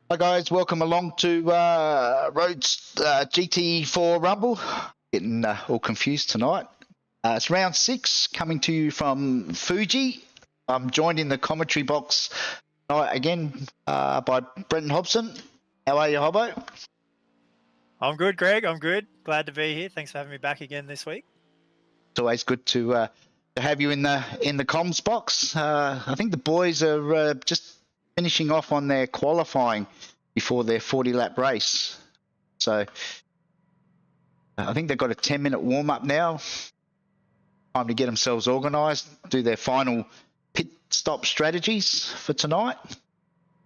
Hi guys, welcome along to Road's GT4 Rumble. Getting all confused tonight. It's round 6, coming to you from Fuji. I'm joined in the commentary box tonight again by Brenton Hobson. How are you, Hobbo? I'm good, Greg. I'm good. Glad to be here. Thanks for having me back again this week. It's always good to have you in the comms box. I think the boys are just finishing off on their qualifying before their 40-lap race. So I think they've got a 10-minute warm-up now. Time to get themselves organised, do their final pit stop strategies for tonight.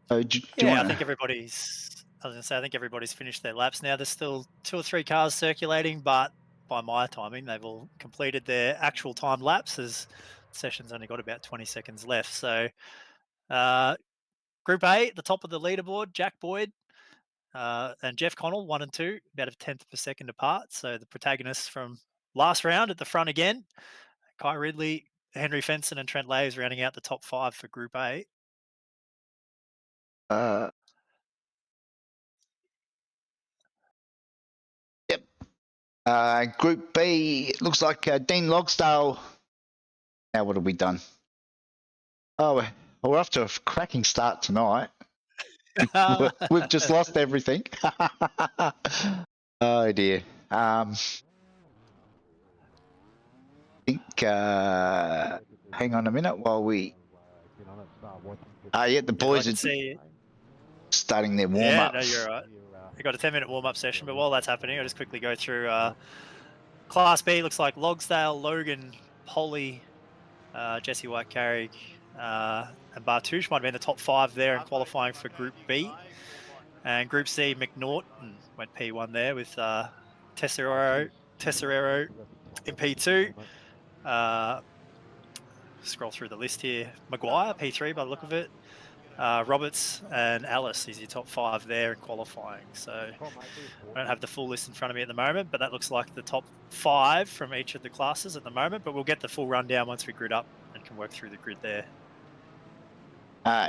So I think everybody's finished their laps now. There's still 2 or 3 cars circulating, but by my timing, they've all completed their actual time laps as the session's only got about 20 seconds left. So Group A, at the top of the leaderboard, Jack Boyd and Jeff Connell, 1 and 2, about a tenth of a second apart. So the protagonists from last round at the front again. Kai Ridley, Henry Fenson and Trent Laves rounding out the top 5 for Group A. Yep. Group B, it looks like Dean Logsdale. Now what have we done? Oh, we're off to a cracking start tonight. We've just lost everything. Oh dear. I think hang on a minute while we the boys are starting their warm-up. Yeah, no, you're right. We've got a 10-minute warm-up session, but while that's happening, I'll just quickly go through Class B. Looks like Logsdale, Logan, Polly, Jesse White-Carrick, and Bartouche might have been the top 5 there in qualifying for Group B. And Group C, McNaughton went P1 there with Tesserero in P2. Scroll through the list here. Maguire, P3 by the look of it. Roberts and Alice is your top 5 there in qualifying. So I don't have the full list in front of me at the moment, but that looks like the top 5 from each of the classes at the moment. But we'll get the full rundown once we grid up and can work through the grid there.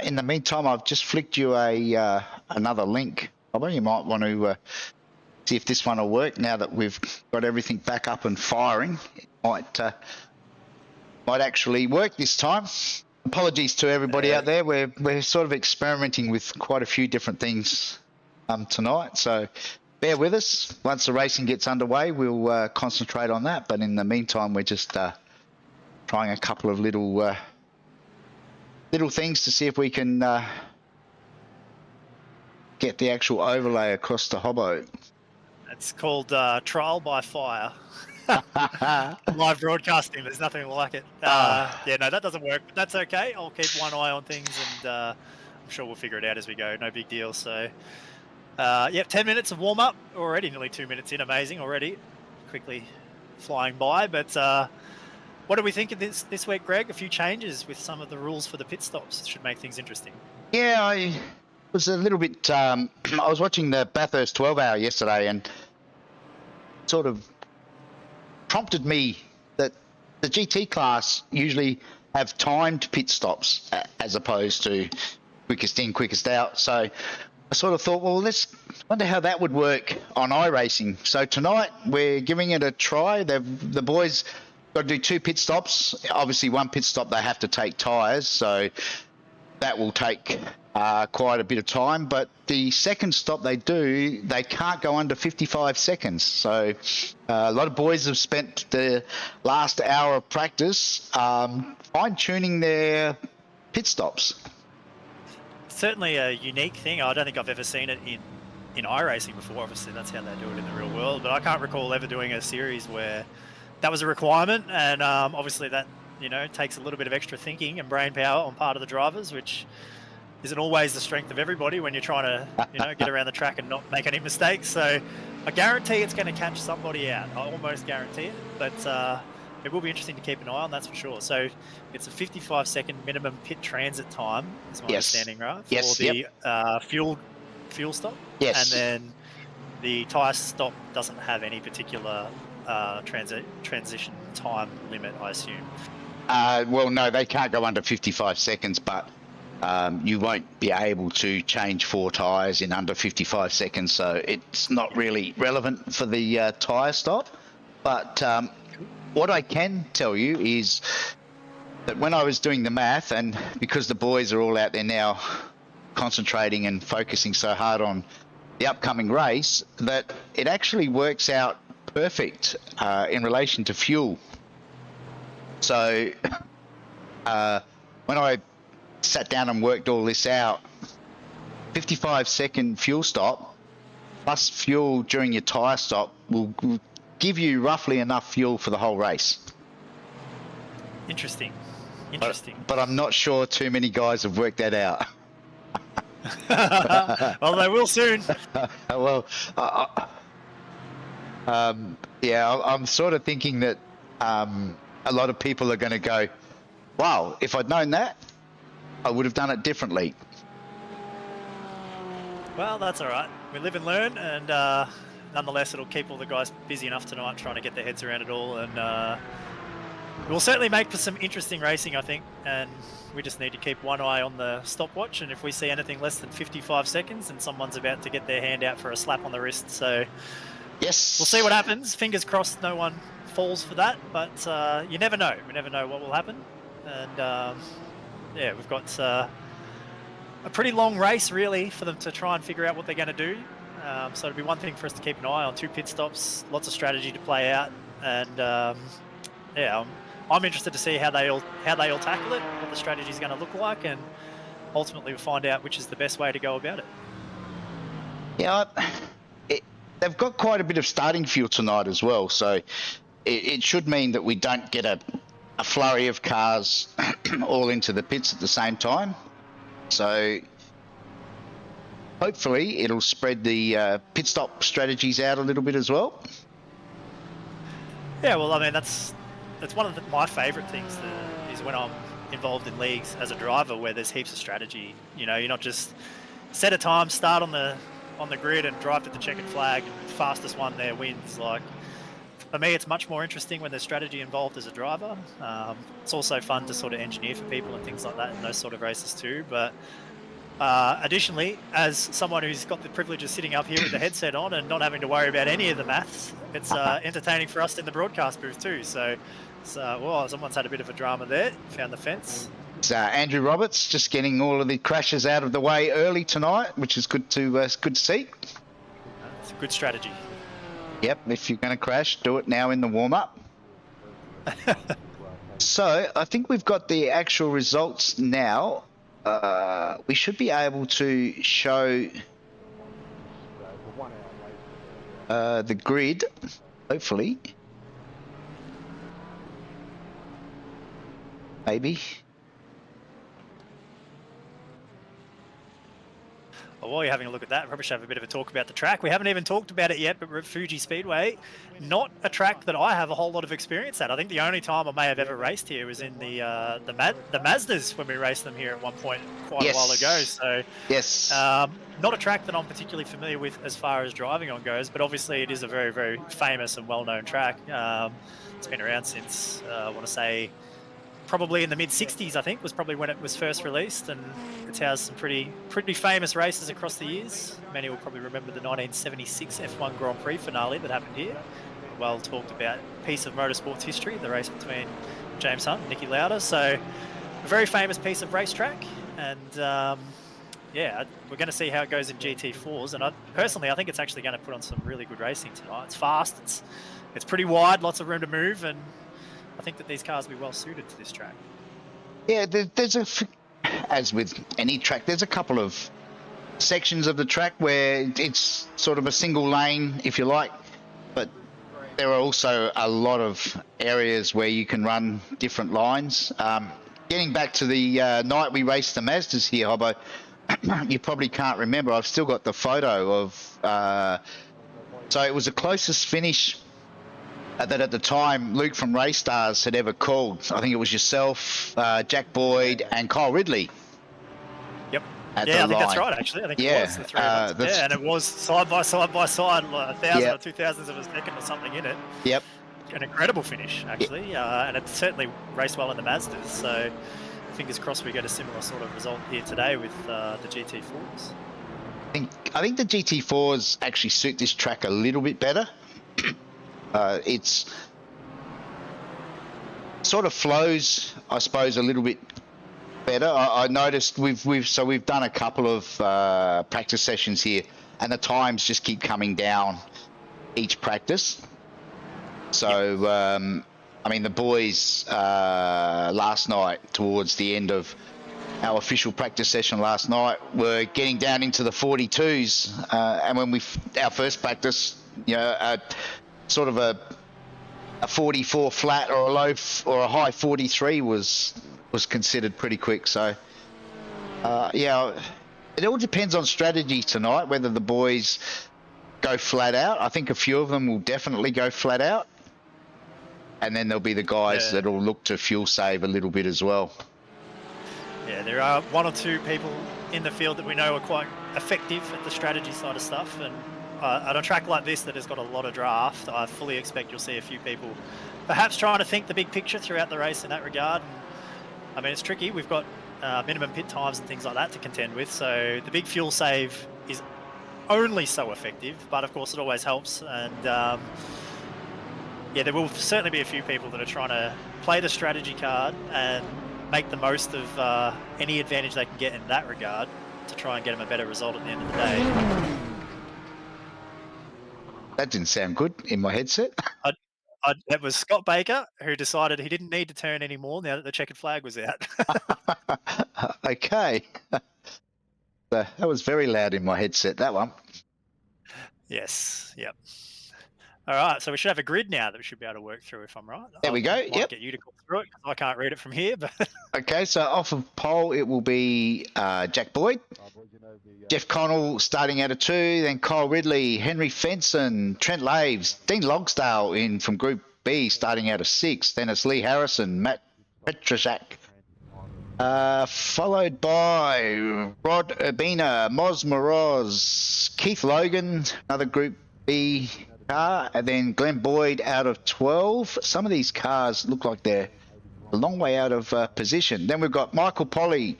In the meantime, I've just flicked you another link. Probably you might want to see if this one will work now that we've got everything back up and firing. It might actually work this time. Apologies to everybody out there. We're sort of experimenting with quite a few different things tonight, so bear with us. Once the racing gets underway, we'll concentrate on that. But in the meantime, we're just trying a couple of little things to see if we can get the actual overlay across the Hobbo. It's called trial by fire. Live broadcasting, there's nothing like it. Yeah, no, that doesn't work, but that's okay. I'll keep one eye on things, and I'm sure we'll figure it out as we go. No big deal. So, yeah, 10 minutes of warm-up already, nearly 2 minutes in. Amazing already. Quickly flying by, but what do we think of this week, Greg? A few changes with some of the rules for the pit stops. It should make things interesting. Yeah, I was a little bit... I was watching the Bathurst 12-hour yesterday, and sort of prompted me that the GT class usually have timed pit stops as opposed to quickest in, quickest out. So I sort of thought, well, let's wonder how that would work on iRacing. So tonight we're giving it a try. The boys got to do 2 pit stops. Obviously, 1 pit stop they have to take tyres, so that will take quite a bit of time. But the second stop they do, they can't go under 55 seconds. So a lot of boys have spent the last hour of practice fine-tuning their pit stops. Certainly a unique thing. I don't think I've ever seen it in iRacing before. Obviously, that's how they do it in the real world. But I can't recall ever doing a series where that was a requirement. And obviously that, takes a little bit of extra thinking and brain power on part of the drivers, which isn't always the strength of everybody when you're trying to, get around the track and not make any mistakes. So I guarantee it's going to catch somebody out. I almost guarantee it. But it will be interesting to keep an eye on, that's for sure. So it's a 55-second minimum pit transit time, is my understanding, right? For the fuel stop. Yes. And then the tyre stop doesn't have any particular transition time limit, I assume. Well, no, they can't go under 55 seconds, but you won't be able to change 4 tyres in under 55 seconds, so it's not really relevant for the tyre stop. But what I can tell you is that when I was doing the math, and because the boys are all out there now concentrating and focusing so hard on the upcoming race, that it actually works out perfect in relation to fuel. So when I sat down and worked all this out, 55-second fuel stop plus fuel during your tyre stop will give you roughly enough fuel for the whole race. Interesting. But I'm not sure too many guys have worked that out. Well, they will soon. Well, yeah, I'm sort of thinking that a lot of people are going to go, wow, if I'd known that, I would have done it differently. Well, that's all right. We live and learn, and nonetheless, it'll keep all the guys busy enough tonight trying to get their heads around it all. And we'll certainly make for some interesting racing, I think. And we just need to keep one eye on the stopwatch. And if we see anything less than 55 seconds, then someone's about to get their hand out for a slap on the wrist. So yes, we'll see what happens. Fingers crossed no one falls for that. But you never know. We never know what will happen. And yeah, we've got a pretty long race, really, for them to try and figure out what they're going to do. So it'll be one thing for us to keep an eye on. 2 pit stops, lots of strategy to play out, and yeah, I'm interested to see how they all tackle it, what the strategy is going to look like, and ultimately we'll find out which is the best way to go about it. Yeah, they've got quite a bit of starting fuel tonight as well, so it should mean that we don't get a flurry of cars all into the pits at the same time. So hopefully it'll spread the pit stop strategies out a little bit as well. Yeah, well, I mean, that's one of my favourite things is when I'm involved in leagues as a driver where there's heaps of strategy. You know, you're not just set a time, start on the grid and drive to the checkered flag, and fastest one there wins. Like, for me, it's much more interesting when there's strategy involved as a driver. It's also fun to sort of engineer for people and things like that in those sort of races too. But additionally, as someone who's got the privilege of sitting up here with the headset on and not having to worry about any of the maths, it's entertaining for us in the broadcast booth too. So well, someone's had a bit of a drama there, found the fence. It's Andrew Roberts just getting all of the crashes out of the way early tonight, which is good to see. It's a good strategy. Yep, if you're going to crash, do it now in the warm-up. So, I think we've got the actual results now. We should be able to show the grid, hopefully. Maybe. Well, while you're having a look at that, we probably should have a bit of a talk about the track. We haven't even talked about it yet, but we're at Fuji Speedway. Not a track that I have a whole lot of experience at. I think the only time I may have ever raced here was in the Mazdas when we raced them here at one point quite a while ago. So yes, not a track that I'm particularly familiar with as far as driving on goes, but obviously it is a very, very famous and well-known track. It's been around since, I want to say, probably in the mid-60s, I think, was probably when it was first released, and it's had some pretty famous races across the years. Many will probably remember the 1976 F1 Grand Prix finale that happened here. A well-talked about piece of motorsports history, the race between James Hunt and Niki Lauda. So, a very famous piece of racetrack, and yeah, we're going to see how it goes in GT4s, and personally, I think it's actually going to put on some really good racing tonight. It's fast, it's pretty wide, lots of room to move, and I think that these cars will be well suited to this track. Yeah, there's as with any track, there's a couple of sections of the track where it's sort of a single lane, if you like, but there are also a lot of areas where you can run different lines. Getting back to the night we raced the Mazdas here, Hobbo, you probably can't remember. I've still got the photo of. So it was the closest finish that at the time Luke from Race Stars had ever called. I think it was yourself, Jack Boyd, and Kyle Ridley. Yep. Yeah, I think that's right, actually. I think it was the three of us. Yeah, and it was side by side, 1,000 or 2,000 of a second or something in it. Yep. An incredible finish, actually, and it certainly raced well in the Mazdas. So, fingers crossed we get a similar sort of result here today with the GT4s. I think the GT4s actually suit this track a little bit better. It's sort of flows, I suppose, a little bit better. I noticed we've done a couple of practice sessions here, and the times just keep coming down each practice. So I mean, the boys last night, towards the end of our official practice session last night, were getting down into the 42s, and when our first practice, you know, sort of a 44 flat or a high 43 was considered pretty quick. So yeah, it all depends on strategy tonight, whether the boys go flat out. I think a few of them will definitely go flat out, and then there'll be the guys that'll look to fuel save a little bit as well. Yeah, there are one or two people in the field that we know are quite effective at the strategy side of stuff, and on a track like this that has got a lot of draft, I fully expect you'll see a few people perhaps trying to think the big picture throughout the race in that regard. I mean, it's tricky. We've got minimum pit times and things like that to contend with, so the big fuel save is only so effective, but of course it always helps. And yeah, there will certainly be a few people that are trying to play the strategy card and make the most of any advantage they can get in that regard to try and get them a better result at the end of the day. That didn't sound good in my headset. It was Scott Baker who decided he didn't need to turn anymore now that the checkered flag was out. Okay. That was very loud in my headset, that one. Yes, yep. All right, so we should have a grid now that we should be able to work through, if I'm right. There we go. Yep. Get you to go through it because I can't read it from here. But okay, so off of pole it will be Jack Boyd, Jeff Connell starting out of 2, then Kyle Ridley, Henry Fenson, Trent Laves, Dean Logsdale in from Group B starting out of 6. Then it's Lee Harrison, Matt Petraszak, followed by Rod Urbina, Moz Moroz, Keith Logan, another Group B car, and then Glenn Boyd out of 12. Some of these cars look like they're a long way out of position. Then we've got Michael Polly,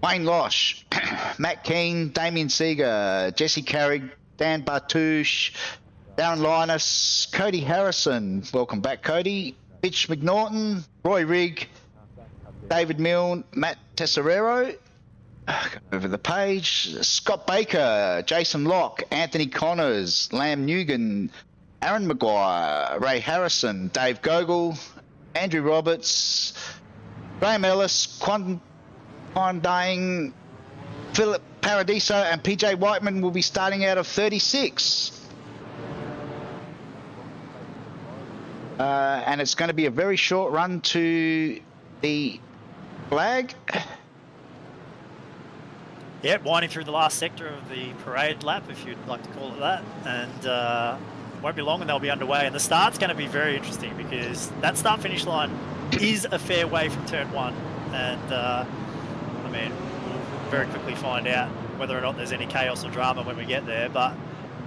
Wayne Losh, Matt Keane, Damien Seeger, Jesse Carrig, Dan Bartouche, Darren Linus, Cody Harrison, welcome back Cody, Mitch McNaughton, Roy Rigg, David Milne, Matt Tesserero, over the page, Scott Baker, Jason Locke, Anthony Connors, Lam Nugent, Aaron Maguire, Ray Harrison, Dave Gogol, Andrew Roberts, Graham Ellis, Quan Dang, Philip Paradiso, and PJ Whiteman will be starting out of 36. And it's going to be a very short run to the flag. yeah, winding through the last sector of the parade lap, if you'd like to call it that, and won't be long and they'll be underway. And the start's going to be very interesting because that start-finish line is a fair way from turn 1, and I mean, we'll very quickly find out whether or not there's any chaos or drama when we get there. But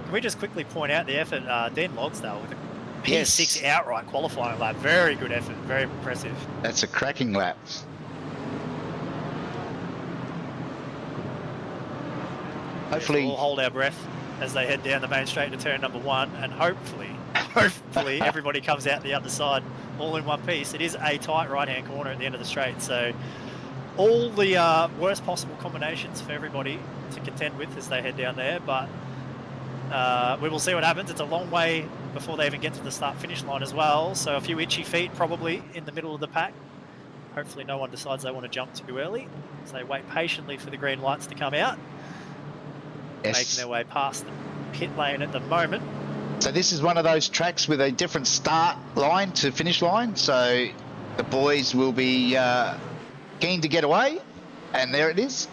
can we just quickly point out the effort, Dan Logsdale with a P6 outright qualifying lap. Very good effort, very impressive. That's a cracking lap. Hopefully we'll hold our breath as they head down the main straight to turn number 1, and hopefully everybody comes out the other side all in one piece. It is a tight right-hand corner at the end of the straight, so all the worst possible combinations for everybody to contend with as they head down there, but we will see what happens. It's a long way before they even get to the start-finish line as well, so a few itchy feet probably in the middle of the pack. Hopefully no one decides they want to jump too early, so they wait patiently for the green lights to come out. Yes. Making their way past the pit lane at the moment. So this is one of those tracks with a different start line to finish line, so the boys will be keen to get away, and there it is.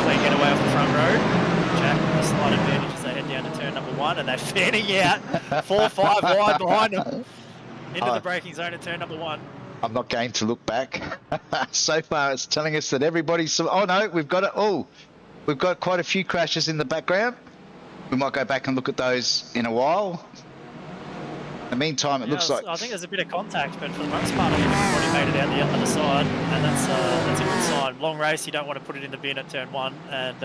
Clean getaway off the front road. Jack with a slight advantage as they head down to turn number 1, and they're fanning out 4-5 wide behind them into the braking zone at turn number 1. I'm not going to look back. So far it's telling us that everybody's... Oh no, we've got it. Oh, we've got quite a few crashes in the background. We might go back and look at those in a while. In the meantime, it looks like... I think there's a bit of contact, but for the most part, I think everybody made it out the other side, and that's a good sign. Long race, you don't want to put it in the bin at turn 1, and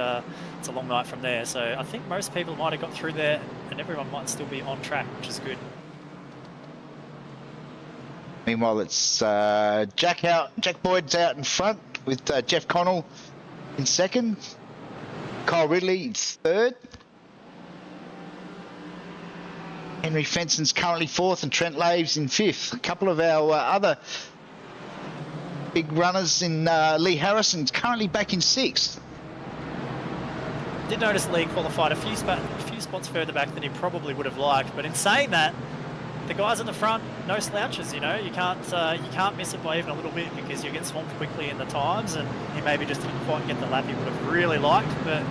it's a long night from there. So I think most people might have got through there, and everyone might still be on track, which is good. Meanwhile, it's Jack Boyd's out in front with Jeff Connell in second, Kyle Ridley third. Henry Fenson's currently fourth and Trent Laves in fifth. A couple of our other big runners in Lee Harrison's currently back in sixth. Did notice Lee qualified a few spots further back than he probably would have liked, but in saying that, the guys in the front, no slouches, you know. You can't miss it by even a little bit because you get swamped quickly in the times, and he maybe just didn't quite get the lap he would have really liked, but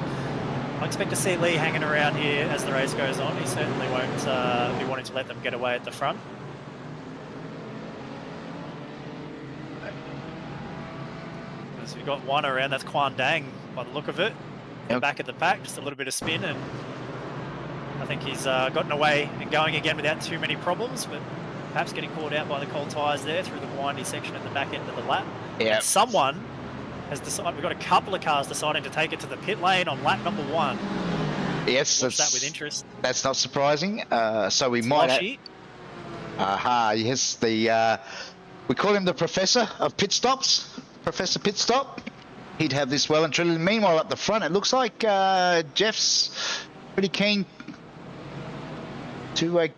I expect to see Lee hanging around here as the race goes on. He certainly won't be wanting to let them get away at the front. So we've got one around, that's Quan Dang by the look of it. Yep. Back at the pack, just a little bit of spin, and I think he's gotten away and going again without too many problems, but perhaps getting caught out by the cold tyres there through the windy section at the back end of the lap. Yeah. Someone has decided, we've got a couple of cars deciding to take it to the pit lane on lap number 1. Yes, watch that with interest. That's not surprising. So we It's might. Loshy. Yes, the we call him the Professor of Pit Stops, Professor Pit Stop. He'd have this well and truly. Meanwhile, up the front, it looks like Jeff's pretty keen to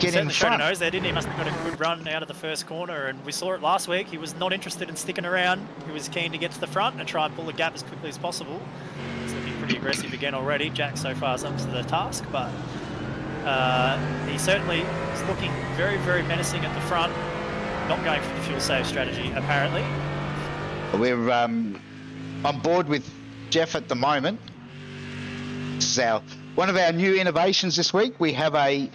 get in front. Nose there, didn't he? Must have got a good run out of the first corner, and we saw it last week. He was not interested in sticking around. He was keen to get to the front and try and pull the gap as quickly as possible. He's looking pretty aggressive again already. Jack so far is up to the task, but he certainly is looking very, very menacing at the front. Not going for the fuel save strategy, apparently. We're on board with Jeff at the moment. This is one of our new innovations this week. We have a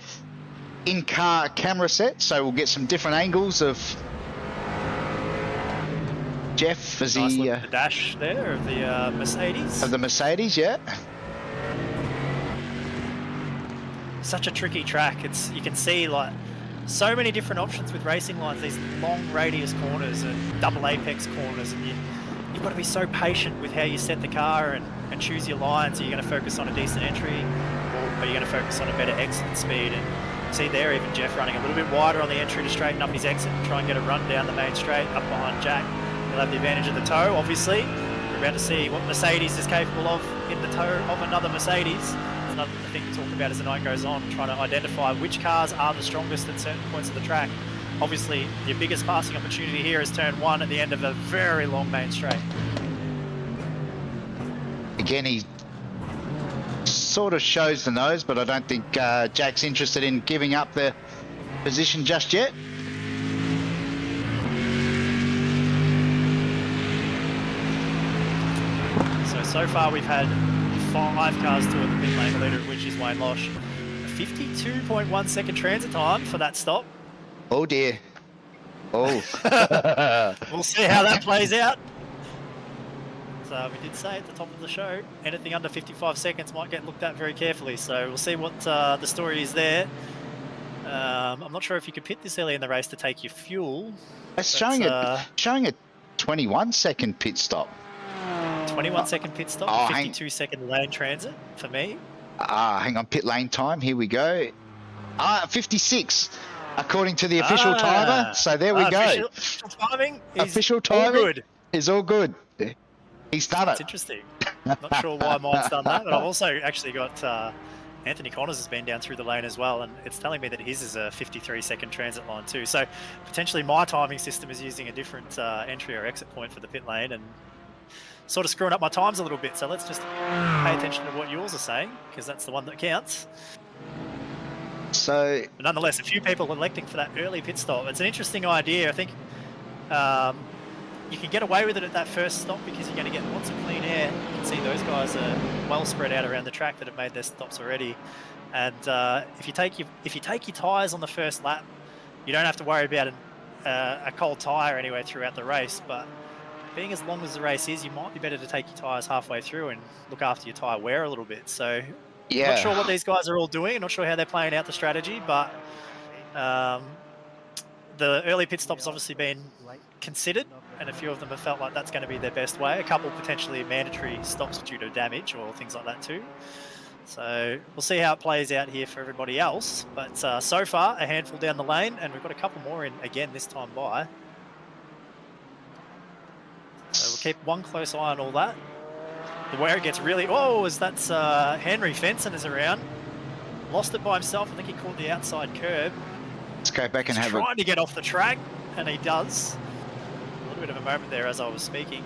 in-car camera set, so we'll get some different angles of Jeff as nice he look at the dash there of the Mercedes. Of the Mercedes, yeah. Such a tricky track. You can see like so many different options with racing lines. These long radius corners and double apex corners, and you've got to be so patient with how you set the car and choose your lines. Are you going to focus on a decent entry, or are you going to focus on a better exit speed? And see there, even Jeff running a little bit wider on the entry to straighten up his exit and try and get a run down the main straight up behind Jack. He'll have the advantage of the tow, obviously. We're about to see what Mercedes is capable of in the tow of another Mercedes. Another thing to talk about as the night goes on, trying to identify which cars are the strongest at certain points of the track. Obviously, your biggest passing opportunity here is turn 1 at the end of a very long main straight. Again, he sort of shows the nose, but I don't think Jack's interested in giving up the position just yet. So far we've had 5 cars to the pit lane, the leader of which is Wayne Losh. A 52.1 second transit time for that stop. Oh dear. Oh. We'll see how that plays out. So we did say at the top of the show, anything under 55 seconds might get looked at very carefully. So we'll see what the story is there. I'm not sure if you could pit this early in the race to take your fuel. It's showing a 21-second pit stop. 21-second pit stop, 52-second lane transit for me. Hang on, pit lane time. Here we go. 56, according to the official timer. So there we go. Official timing is all good. He's done it. That's interesting. Not sure why mine's done that, but I've also actually got Anthony Connors has been down through the lane as well, and it's telling me that his is a 53-second transit line too. So potentially my timing system is using a different entry or exit point for the pit lane, and sort of screwing up my times a little bit. So let's just pay attention to what yours are saying, because that's the one that counts. So, but nonetheless, a few people electing for that early pit stop. It's an interesting idea. I think you can get away with it at that first stop because you're going to get lots of clean air. You can see those guys are well spread out around the track that have made their stops already. And if you take your tyres on the first lap, you don't have to worry about a cold tyre anyway throughout the race. But being as long as the race is, you might be better to take your tyres halfway through and look after your tyre wear a little bit. So Yeah. Not sure what these guys are all doing. Not sure how they're playing out the strategy, but the early pit stops obviously been considered, and a few of them have felt like that's going to be their best way. A couple potentially mandatory stops due to damage or things like that too. So we'll see how it plays out here for everybody else. But so far, a handful down the lane, and we've got a couple more in again this time by. So we'll keep one close eye on all that. Where it gets really, that's Henry Fenson is around. Lost it by himself. I think he caught the outside curb. Let's go back and have trying to get off the track, and he does. A little bit of a moment there as I was speaking.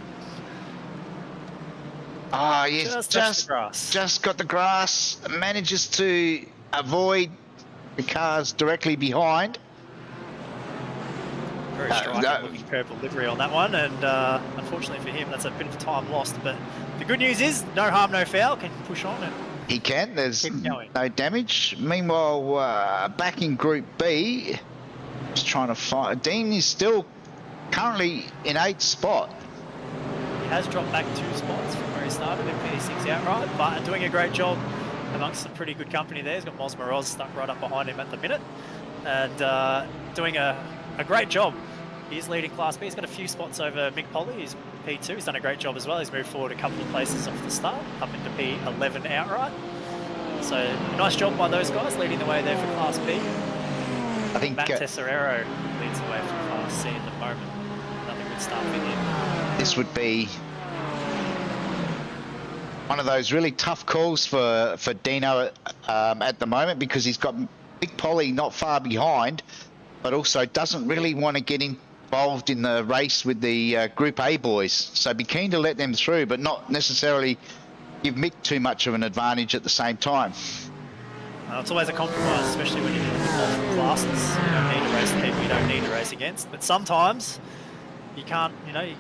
Ah, yes, just got the grass. Manages to avoid the cars directly behind. Very striking looking purple livery on that one, and unfortunately for him, that's a bit of time lost. But the good news is, no harm, no foul. Can push on and he can. There's no damage. Meanwhile, back in Group B, just trying to find. Dean is still currently in 8th spot. He has dropped back 2 spots from where he started in P6 outright, but doing a great job amongst some pretty good company there. He's got Mos Moroz stuck right up behind him at the minute, and doing a great job. He's leading Class B. He's got a few spots over Mick Polly. He's P2. He's done a great job as well. He's moved forward a couple of places off the start, up into P11 outright. So nice job by those guys leading the way there for Class B. I think Matt Tesserero leads the way for Class C at the moment. Another good start for him. This would be one of those really tough calls for Dino at the moment, because he's got Mick Polly not far behind, but also doesn't really want to get involved in the race with the Group A boys. So be keen to let them through, but not necessarily give Mick too much of an advantage at the same time. It's always a compromise, especially when you're in multiple classes. You don't need to race the people you don't need to race against. But sometimes you can't, you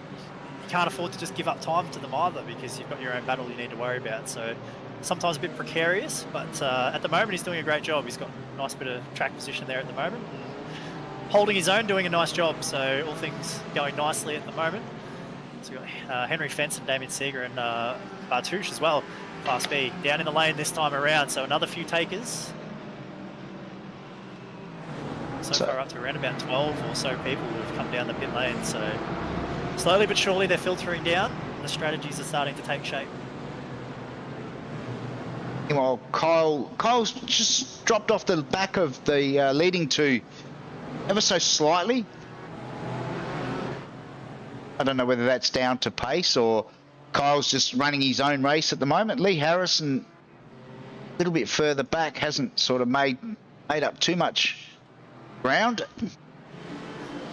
can't afford to just give up time to them either, because you've got your own battle you need to worry about. So sometimes a bit precarious, but at the moment he's doing a great job. He's got a nice bit of track position there at the moment. Holding his own, doing a nice job. So all things going nicely at the moment. So we've got Henry Fenson, Damien Seeger, and Bartouche as well. Class B down in the lane this time around. So another few takers. So far up to around about 12 or so people who have come down the pit lane. So slowly but surely they're filtering down. The strategies are starting to take shape. Meanwhile, Kyle's just dropped off the back of the leading two ever so slightly. I don't know whether that's down to pace or Kyle's just running his own race at the moment. Lee Harrison, a little bit further back, hasn't sort of made up too much ground. Well,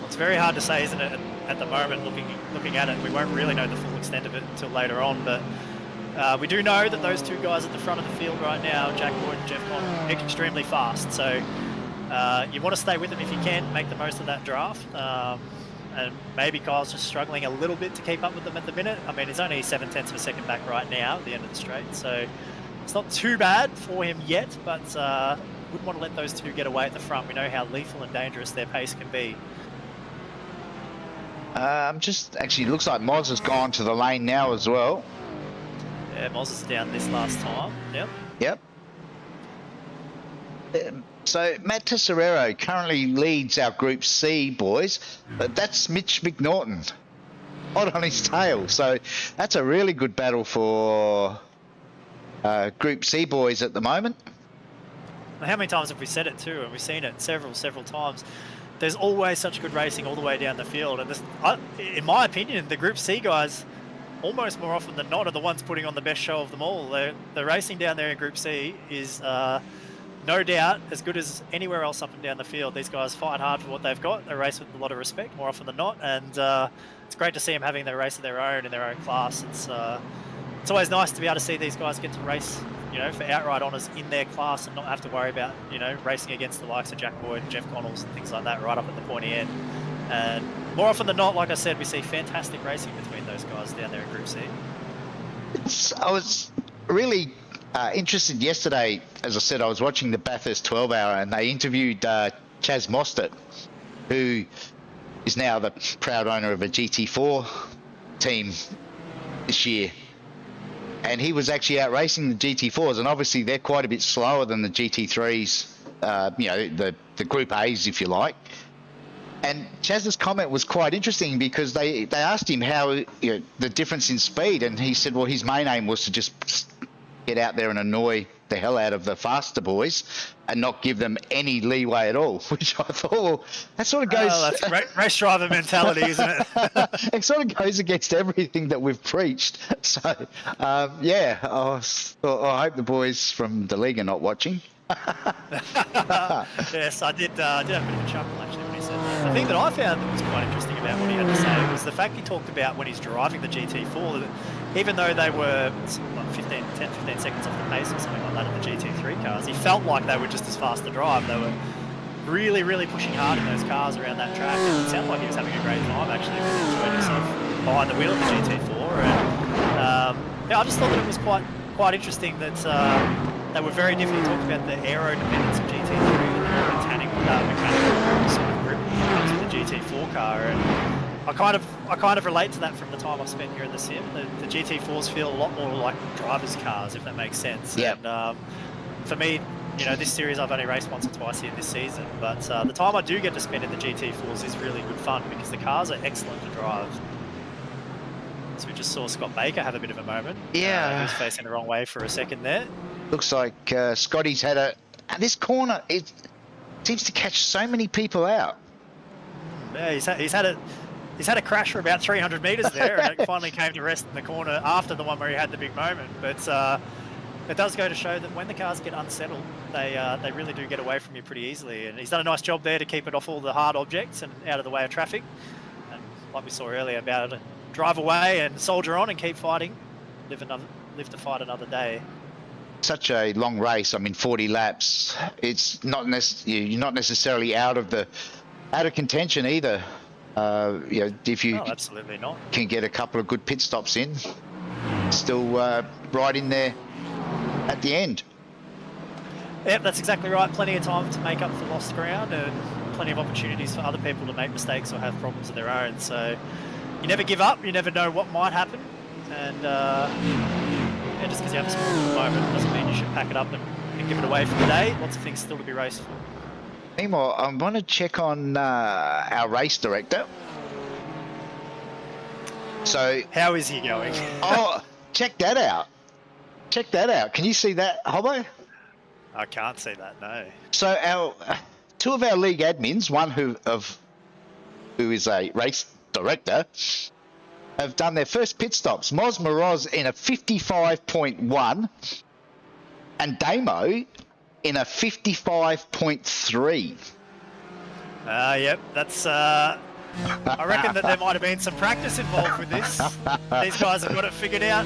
it's very hard to say, isn't it, at the moment, looking at it. We won't really know the full extent of it until later on, but we do know that those two guys at the front of the field right now, Jack Boyd and Jeff Conn, are extremely fast. So you want to stay with them if you can, make the most of that draft. And maybe Kyle's just struggling a little bit to keep up with them at the minute. I mean, he's only 0.7 of a second back right now at the end of the straight, so it's not too bad for him yet, but wouldn't want to let those two get away at the front. We know how lethal and dangerous their pace can be. Just actually looks like Moz has gone to the lane now as well. Yeah, Moz is down this last time. Yep. So Matt Tesserero currently leads our Group C boys, but that's Mitch McNaughton hot on his tail. So that's a really good battle for Group C boys at the moment. How many times have we said it too? And we've seen it several times. There's always such good racing all the way down the field. And this, in my opinion, the Group C guys, almost more often than not, are the ones putting on the best show of them all. The racing down there in Group C is no doubt as good as anywhere else up and down the field. These guys fight hard for what they've got. They race with a lot of respect more often than not. And it's great to see them having their race of their own in their own class. It's always nice to be able to see these guys get to race, for outright honours in their class and not have to worry about, racing against the likes of Jack Boyd and Jeff Connells and things like that right up at the pointy end. And more often than not, like I said, we see fantastic racing between those guys down there in Group C. I was really interested yesterday. As I said, I was watching the Bathurst 12 hour and they interviewed Chaz Mostert, who is now the proud owner of a GT4 team this year. and he was actually out racing the GT4s, and obviously they're quite a bit slower than the GT3s, you know, the Group A's, if you like. And Chaz's comment was quite interesting because they asked him how, you know, the difference in speed, and he said, well, his main aim was to just get out there and annoy the hell out of the faster boys and not give them any leeway at all, which I thought, well, that sort of goes... Oh, that's race driver mentality, isn't it? It sort of goes against everything that we've preached. So, yeah, I hope the boys from the league are not watching. Yes, I did have a bit of a chuckle actually when he said that. The thing that I found that was quite interesting about what he had to say was the fact he talked about when he's driving the GT4, that even though they were like 10, 15 seconds off the pace or something like that of the GT3 cars, he felt like they were just as fast to drive. They were really, really pushing hard in those cars around that track, and it sounded like he was having a great time actually, really enjoying himself behind the wheel of the GT4. And yeah, I just thought that it was quite interesting that they were very different. He talked about the aero dependence of GT3 and the mechanical sort of grip that comes with the GT4 car, and I kind of relate to that from the time I've spent here in the sim. The GT4s feel a lot more like drivers' cars, if that makes sense. Yeah. And for me, you know, this series I've only raced once or twice here this season, but the time I do get to spend in the GT4s is really good fun because the cars are excellent to drive. So we just saw Scott Baker have a bit of a moment. Yeah. He was facing the wrong way for a second there. Looks like Scotty's had this corner, it seems to catch so many people out. Yeah, he's had a crash for about 300 metres there, and it finally came to rest in the corner after the one where he had the big moment. But it does go to show that when the cars get unsettled, they really do get away from you pretty easily. And he's done a nice job there to keep it off all the hard objects and out of the way of traffic. And like we saw earlier, about to drive away and soldier on and keep fighting, live to fight another day. Such a long race. I mean, 40 laps. It's not you're not necessarily out of contention either. You know, if you absolutely not, can get a couple of good pit stops in, still right in there at the end. Yep, that's exactly right. Plenty of time to make up for lost ground and plenty of opportunities for other people to make mistakes or have problems of their own. So you never give up. You never know what might happen. And yeah, just because you have a small moment doesn't mean you should pack it up and give it away for the day. Lots of things still to be raced for. Meanwhile, I want to check on our race director. So how is he going? Oh, check that out. Check that out. Can you see that, Hobbo? I can't see that, no. So our two of our league admins, one who is a race director, have done their first pit stops. Moz Moroz in a 55.1 and Damo in a 55.3. Yep, that's I reckon that there might have been some practice involved with this. These guys have got it figured out.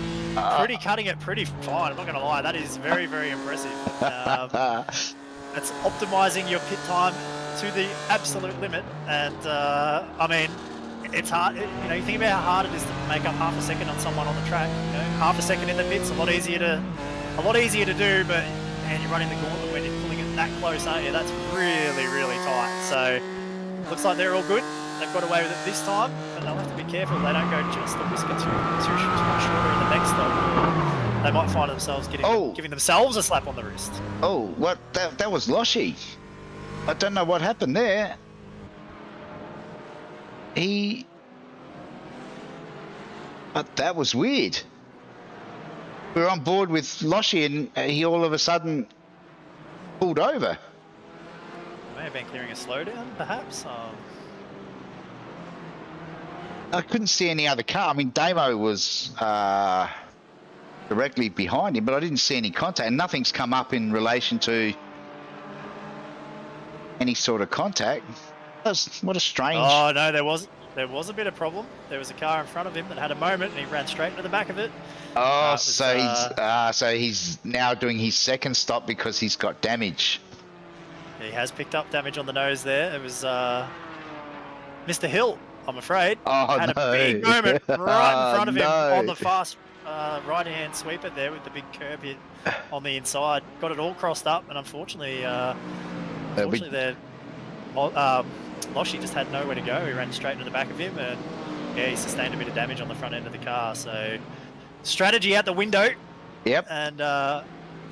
Cutting it pretty fine, I'm not going to lie. That is very, very impressive. That's optimising your pit time to the absolute limit. And I mean, it's hard. You know, you think about how hard it is to make up half a second on someone on the track. You know, half a second in the pits, a lot easier to do. But man, you're running the gauntlet when you're pulling it that close, aren't you? That's really, really tight. So looks like they're all good. They've got away with it this time, but they'll have to be careful they don't go just a whisker too much shorter in the next stop. They might find themselves giving themselves a slap on the wrist. Oh, what? That was Loshy. I don't know what happened there. But that was weird. We were on board with Loshy and he all of a sudden pulled over. May have been clearing a slowdown, perhaps. I couldn't see any other car. I mean, Damo was directly behind him, but I didn't see any contact. And nothing's come up in relation to any sort of contact. What a strange... Oh, no, there was a bit of problem. There was a car in front of him that had a moment, and he ran straight into the back of it. Oh, so he's now doing his second stop because he's got damage. He has picked up damage on the nose there. It was Mr. Hill, I'm afraid. Oh, had a big moment right in front of him on the fast right-hand sweeper there with the big curb hit on the inside. Got it all crossed up, and unfortunately Loshy just had nowhere to go. He ran straight into the back of him, and yeah, he sustained a bit of damage on the front end of the car. So strategy out the window Yep. And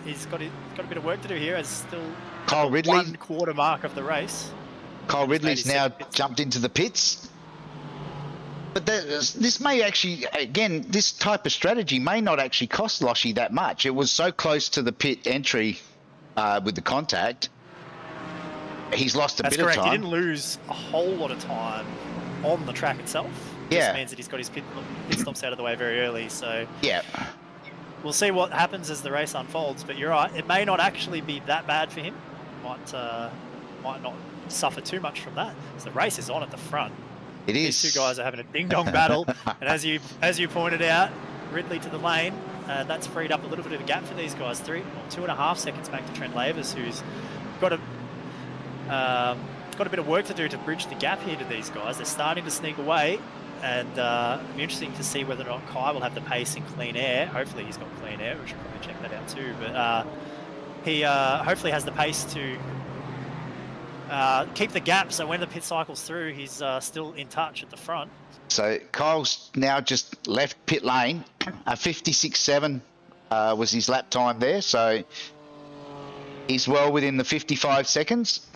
he's got a bit of work to do here. It's still Kyle Ridley. 1/4 mark of the race. Kyle Ridley's now jumped into the pits. But this may actually, again, this type of strategy may not actually cost Loshi that much. It was so close to the pit entry with the contact. He's lost a bit of time. He didn't lose a whole lot of time on the track itself. Yeah. This means that he's got his pit stops out of the way very early. So yeah, we'll see what happens as the race unfolds. But you're right, it may not actually be that bad for him. Might not suffer too much from that. So the race is on at the front. It is. These two guys are having a ding-dong battle, and as you pointed out, Ridley to the lane, that's freed up a little bit of a gap for these guys. 2.5 seconds back to Trent Lavers, who's got a bit of work to do to bridge the gap here to these guys. They're starting to sneak away, and it'll be interesting to see whether or not Kai will have the pace in clean air. Hopefully he's got clean air. We should probably check that out too. But he hopefully has the pace to keep the gap, so when the pit cycles through, he's still in touch at the front. So Kyle's now just left pit lane. 56.7 was his lap time there, so he's well within the 55 seconds.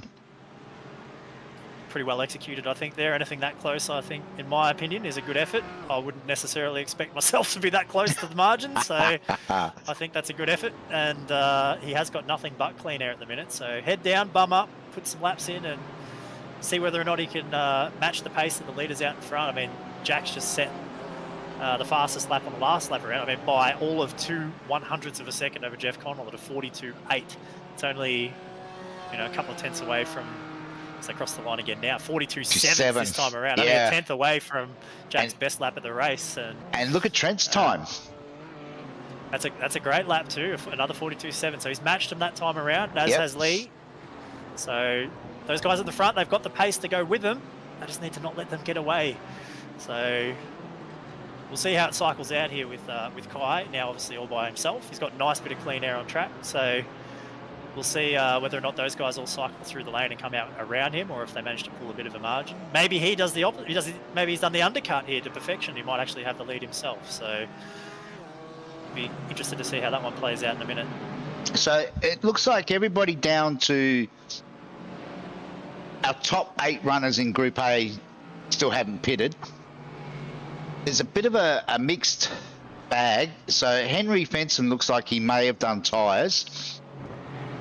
Pretty well executed, I think, there. Anything that close, I think, in my opinion, is a good effort. I wouldn't necessarily expect myself to be that close to the margin, so I think that's a good effort. And he has got nothing but clean air at the minute, so head down, bum up, put some laps in, and see whether or not he can match the pace of the leaders out in front. I mean, Jack's just set the fastest lap on the last lap around. I mean, by all of 2/100ths of a second over Jeff Connell at a 42.8. It's only, a couple of tenths away from. So across the line again now, 42.7 this time around. Yeah. Only a tenth away from Jack's best lap of the race. And look at Trent's time. That's a great lap too, another 42.7. So he's matched him that time around, as has Lee. So those guys at the front, they've got the pace to go with them. They just need to not let them get away. So we'll see how it cycles out here with Kai, now obviously all by himself. He's got a nice bit of clean air on track. So we'll see whether or not those guys all cycle through the lane and come out around him, or if they manage to pull a bit of a margin. Maybe he does the opposite. Maybe he's done the undercut here to perfection. He might actually have the lead himself. So be interested to see how that one plays out in a minute. So it looks like everybody down to our top 8 runners in Group A still haven't pitted. There's a bit of a mixed bag. So Henry Fenson looks like he may have done tyres.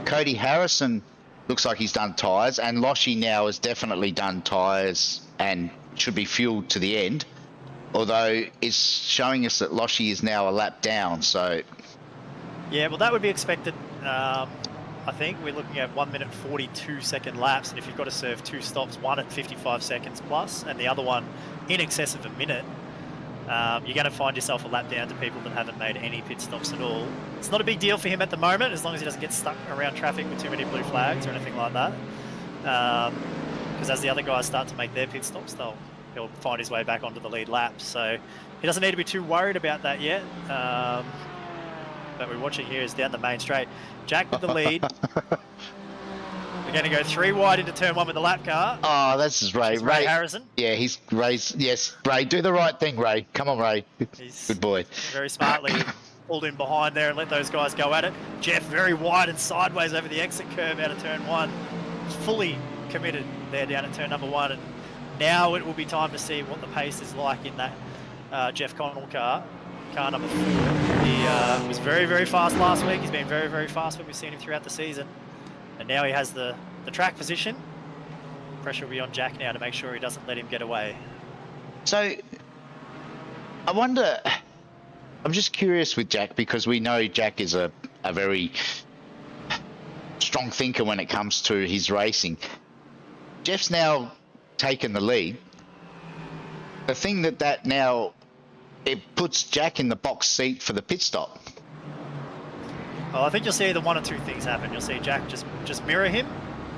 Cody Harrison looks like he's done tyres, and Loshi now has definitely done tyres and should be fueled to the end. Although it's showing us that Loshi is now a lap down, so... Yeah, well, that would be expected. I think we're looking at 1 minute 42 second laps, and if you've got to serve 2 stops, one at 55 seconds plus, and the other one in excess of a minute, you're going to find yourself a lap down to people that haven't made any pit stops at all. It's not a big deal for him at the moment, as long as he doesn't get stuck around traffic with too many blue flags or anything like that. Because as the other guys start to make their pit stops, he'll find his way back onto the lead lap. So he doesn't need to be too worried about that yet. But we're watching here is down the main straight. Jack with the lead. We're going to go 3 wide into turn 1 with the lap car. Oh, this is Ray. Ray Harrison. Yeah, he's Ray's. Yes, Ray, do the right thing, Ray. Come on, Ray. Good boy. Very smartly pulled in behind there and let those guys go at it. Jeff very wide and sideways over the exit curve out of turn 1. Fully committed there down at turn number 1. And now it will be time to see what the pace is like in that Jeff Connell car number 4. He was very, very fast last week. He's been very, very fast when we've seen him throughout the season. And now he has the track position. Pressure will be on Jack now to make sure he doesn't let him get away. So, I wonder, I'm just curious with Jack, because we know Jack is a very strong thinker when it comes to his racing. Jeff's now taken the lead. The thing that now, it puts Jack in the box seat for the pit stop. Well, I think you'll see either one or two things happen. You'll see Jack just mirror him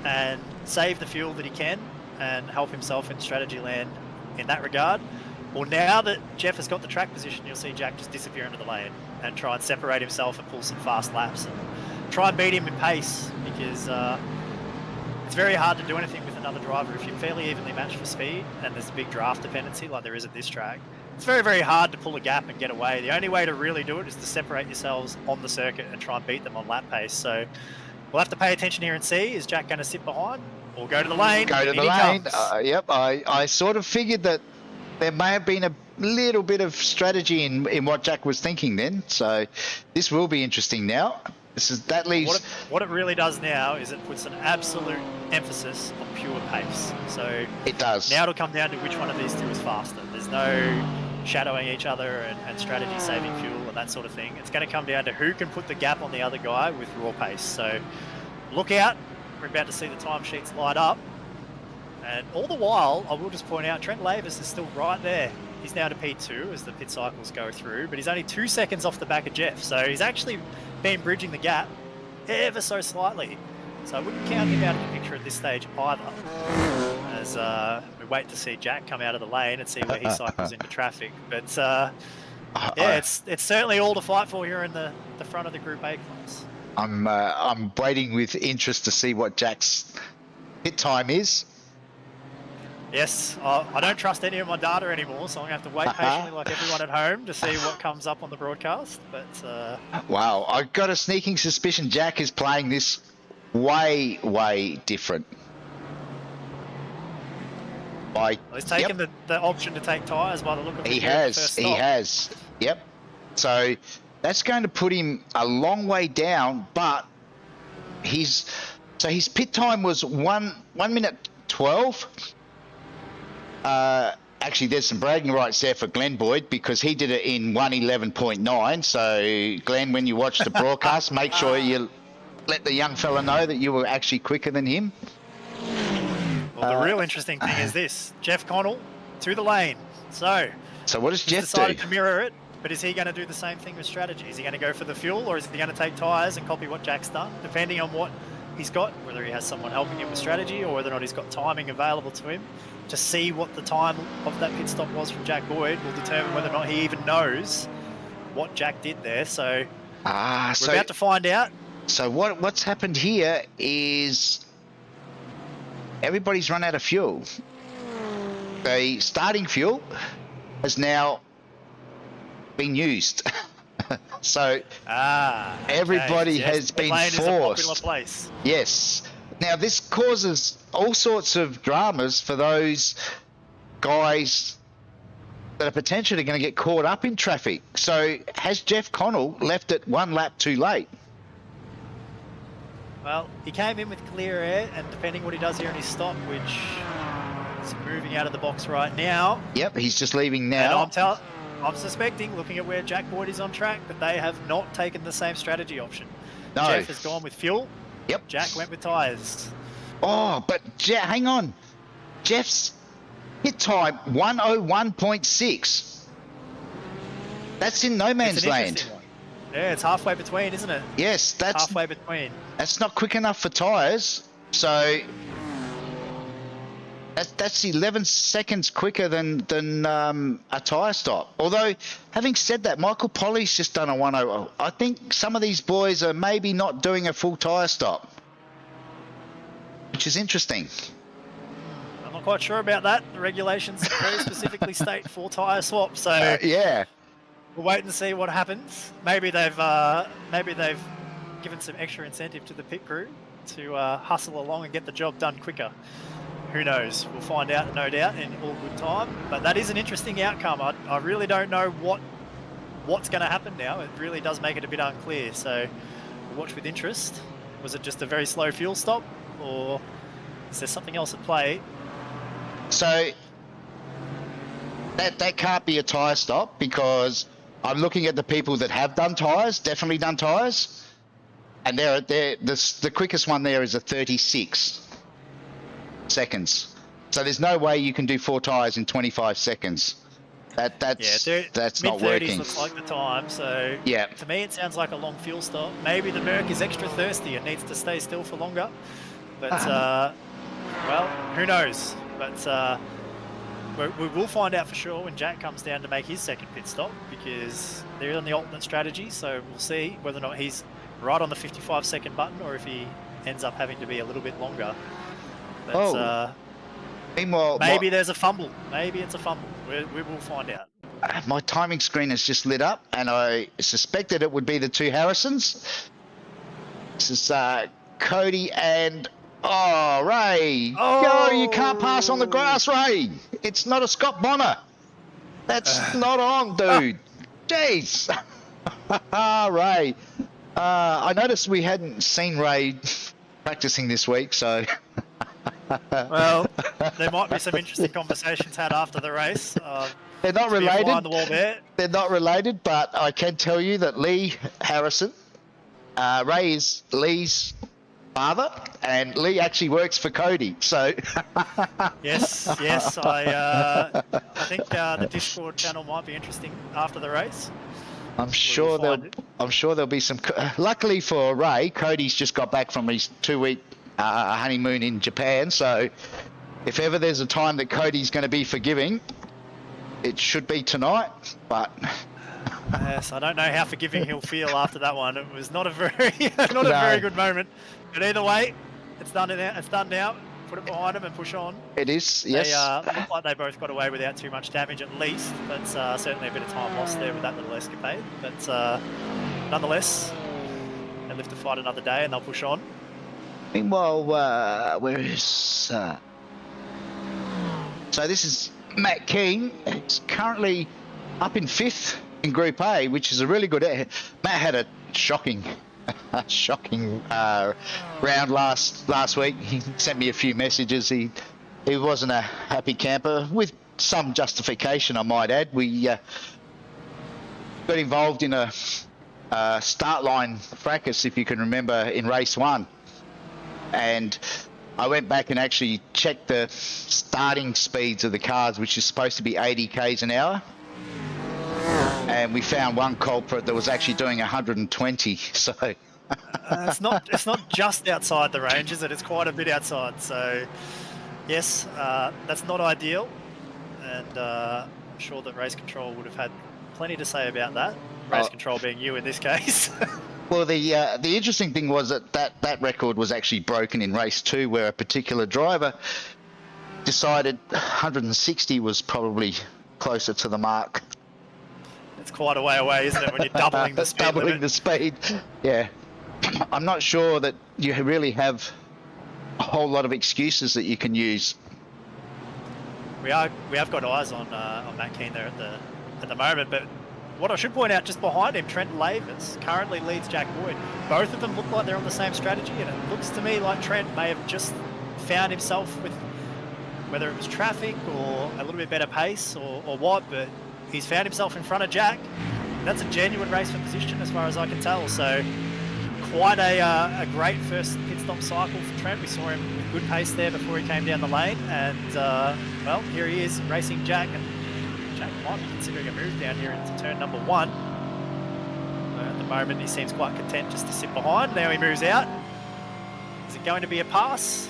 and save the fuel that he can and help himself in strategy land in that regard. Or now that Jeff has got the track position, you'll see Jack just disappear into the lane and try and separate himself and pull some fast laps and try and beat him in pace, because it's very hard to do anything with another driver if you're fairly evenly matched for speed and there's a big draft dependency like there is at this track. It's very, very hard to pull a gap and get away. The only way to really do it is to separate yourselves on the circuit and try and beat them on lap pace. So we'll have to pay attention here and see, is Jack going to sit behind or go to the lane? Go to the lane. Yep, I sort of figured that there may have been a little bit of strategy in what Jack was thinking then. So this will be interesting now. That leaves... What it really does now is it puts an absolute emphasis on pure pace. So it does. Now it'll come down to which one of these two is faster. There's no shadowing each other and strategy saving fuel and that sort of thing. It's going to come down to who can put the gap on the other guy with raw pace. So look out. We're about to see the timesheets light up. And all the while, I will just point out, Trent Lavis is still right there. He's now to P2 as the pit cycles go through, but he's only 2 seconds off the back of Jeff. So he's actually been bridging the gap ever so slightly. So I wouldn't count him out of the picture at this stage either. As we wait to see Jack come out of the lane and see where he cycles into traffic. But yeah, it's certainly all to fight for here in the front of the Group A class. I'm waiting with interest to see what Jack's pit time is. Yes, I don't trust any of my data anymore, so I'm going to have to wait patiently like everyone at home to see what comes up on the broadcast. But wow, I've got a sneaking suspicion Jack is playing this way, way different. Well, he's taken the option to take tyres by the look of it. He has. Yep. So that's going to put him a long way down, but his pit time was 1 minute 12. Actually, there's some bragging rights there for Glenn Boyd because he did it in 1:11.9. So, Glenn, when you watch the broadcast, make sure you let the young fella know that you were actually quicker than him. Well, the real interesting thing is this: Jeff Connell to the lane. So what does Jeff do? Decided to mirror it, but is he going to do the same thing with strategy? Is he going to go for the fuel, or is he going to take tyres and copy what Jack's done? Depending on what he's got, whether he has someone helping him with strategy or whether or not he's got timing available to him. To see what the time of that pit stop was from Jack Boyd will determine whether or not he even knows what Jack did there. So we're about to find out. So what's happened here is everybody's run out of fuel. The starting fuel has now been used. So everybody has been forced. Is a popular place. Yes. Now this causes all sorts of dramas for those guys that are potentially going to get caught up in traffic. So has Jeff Connell left it 1 lap too late? Well, he came in with clear air, and depending what he does here in his stop, which is moving out of the box right now. Yep, he's just leaving now. And I'm suspecting, looking at where Jack Boyd is on track, that they have not taken the same strategy option. No. Jeff has gone with fuel. Yep. Jack went with tyres. Oh, but hang on. Jeff's hit time 1:01.6. That's in no man's land. Yeah, it's halfway between, isn't it? Yes, that's halfway between. That's not quick enough for tyres. So that's 11 seconds quicker than a tyre stop. Although, having said that, Michael Polly's just done a 1:00. I think some of these boys are maybe not doing a full tyre stop, which is interesting. I'm not quite sure about that. The regulations very specifically state 4 tyre swaps. So yeah, we'll wait and see what happens. Maybe they've given some extra incentive to the pit crew to hustle along and get the job done quicker. Who knows? We'll find out, no doubt, in all good time. But that is an interesting outcome. I really don't know what's going to happen now. It really does make it a bit unclear. So we'll watch with interest. Was it just a very slow fuel stop, or is there something else at play? So that can't be a tyre stop, because I'm looking at the people that have done tyres, definitely done tyres, and the quickest one there is a 36 seconds. So there's no way you can do 4 tyres in 25 seconds. That's not working. Looks like the time. So yeah, to me it sounds like a long fuel stop. Maybe the Merc is extra thirsty and needs to stay still for longer. But well, who knows? But we will find out for sure when Jack comes down to make his second pit stop, because they're on the alternate strategy. So we'll see whether or not he's right on the 55-second button, or if he ends up having to be a little bit longer. But, Oh. Meanwhile, maybe there's a fumble. Maybe it's a fumble. We will find out. my timing screen has just lit up, and I suspected it would be the two Harrisons. This is Cody and Ray. Oh, you can't pass on the grass, Ray. It's not a Scott Bonner. That's not on, dude. Jeez. Ray. I noticed we hadn't seen Ray practicing this week, so. Well, there might be some interesting conversations had after the race. They're not related. The wall there. They're not related, but I can tell you that Lee Harrison, Ray is Lee's father, and Lee actually works for Cody. So. yes. I think the Discord channel might be interesting after the race. I'm sure there'll be some. Luckily for Ray, Cody's just got back from his 2-week honeymoon in Japan. So, if ever there's a time that Cody's going to be forgiving, it should be tonight. But yes, I don't know how forgiving he'll feel after that one. It was not a very very good moment. But either way, it's done now. It's done now. Put it behind him and push on. It is, yes. They look like they both got away without too much damage at least. That's certainly a bit of time lost there with that little escapade. But nonetheless, they live to fight another day and they'll push on. Meanwhile, where is... So this is Matt King. He's currently up in 5th in Group A, which is a really good... Matt had a shocking round last week. He sent me a few messages. He wasn't a happy camper, with some justification, I might add. We got involved in a start line fracas, if you can remember, in race 1, and I went back and actually checked the starting speeds of the cars, which is supposed to be 80 k's an hour. And we found one culprit that was actually doing 120. So it's not just outside the range, is it? It's quite a bit outside. So yes, that's not ideal, and I'm sure that race control would have had plenty to say about that. Race control being you in this case. Well, the interesting thing was that record was actually broken in race 2, where a particular driver decided 160 was probably closer to the mark. It's quite a way away, isn't it, when you're doubling the speed limit? The speed, yeah. I'm not sure that you really have a whole lot of excuses that you can use. We have got eyes on Matt Keane there at the moment, but what I should point out, just behind him, Trent Lavers currently leads Jack Boyd. Both of them look like they're on the same strategy, and it looks to me like Trent may have just found himself with, whether it was traffic or a little bit better pace or what, but he's found himself in front of Jack. That's a genuine race for position as far as I can tell. So quite a great first pit stop cycle for Trent. We saw him with good pace there before he came down the lane. And, well, here he is racing Jack. And Jack might be considering a move down here into turn number 1. At the moment, he seems quite content just to sit behind. Now he moves out. Is it going to be a pass?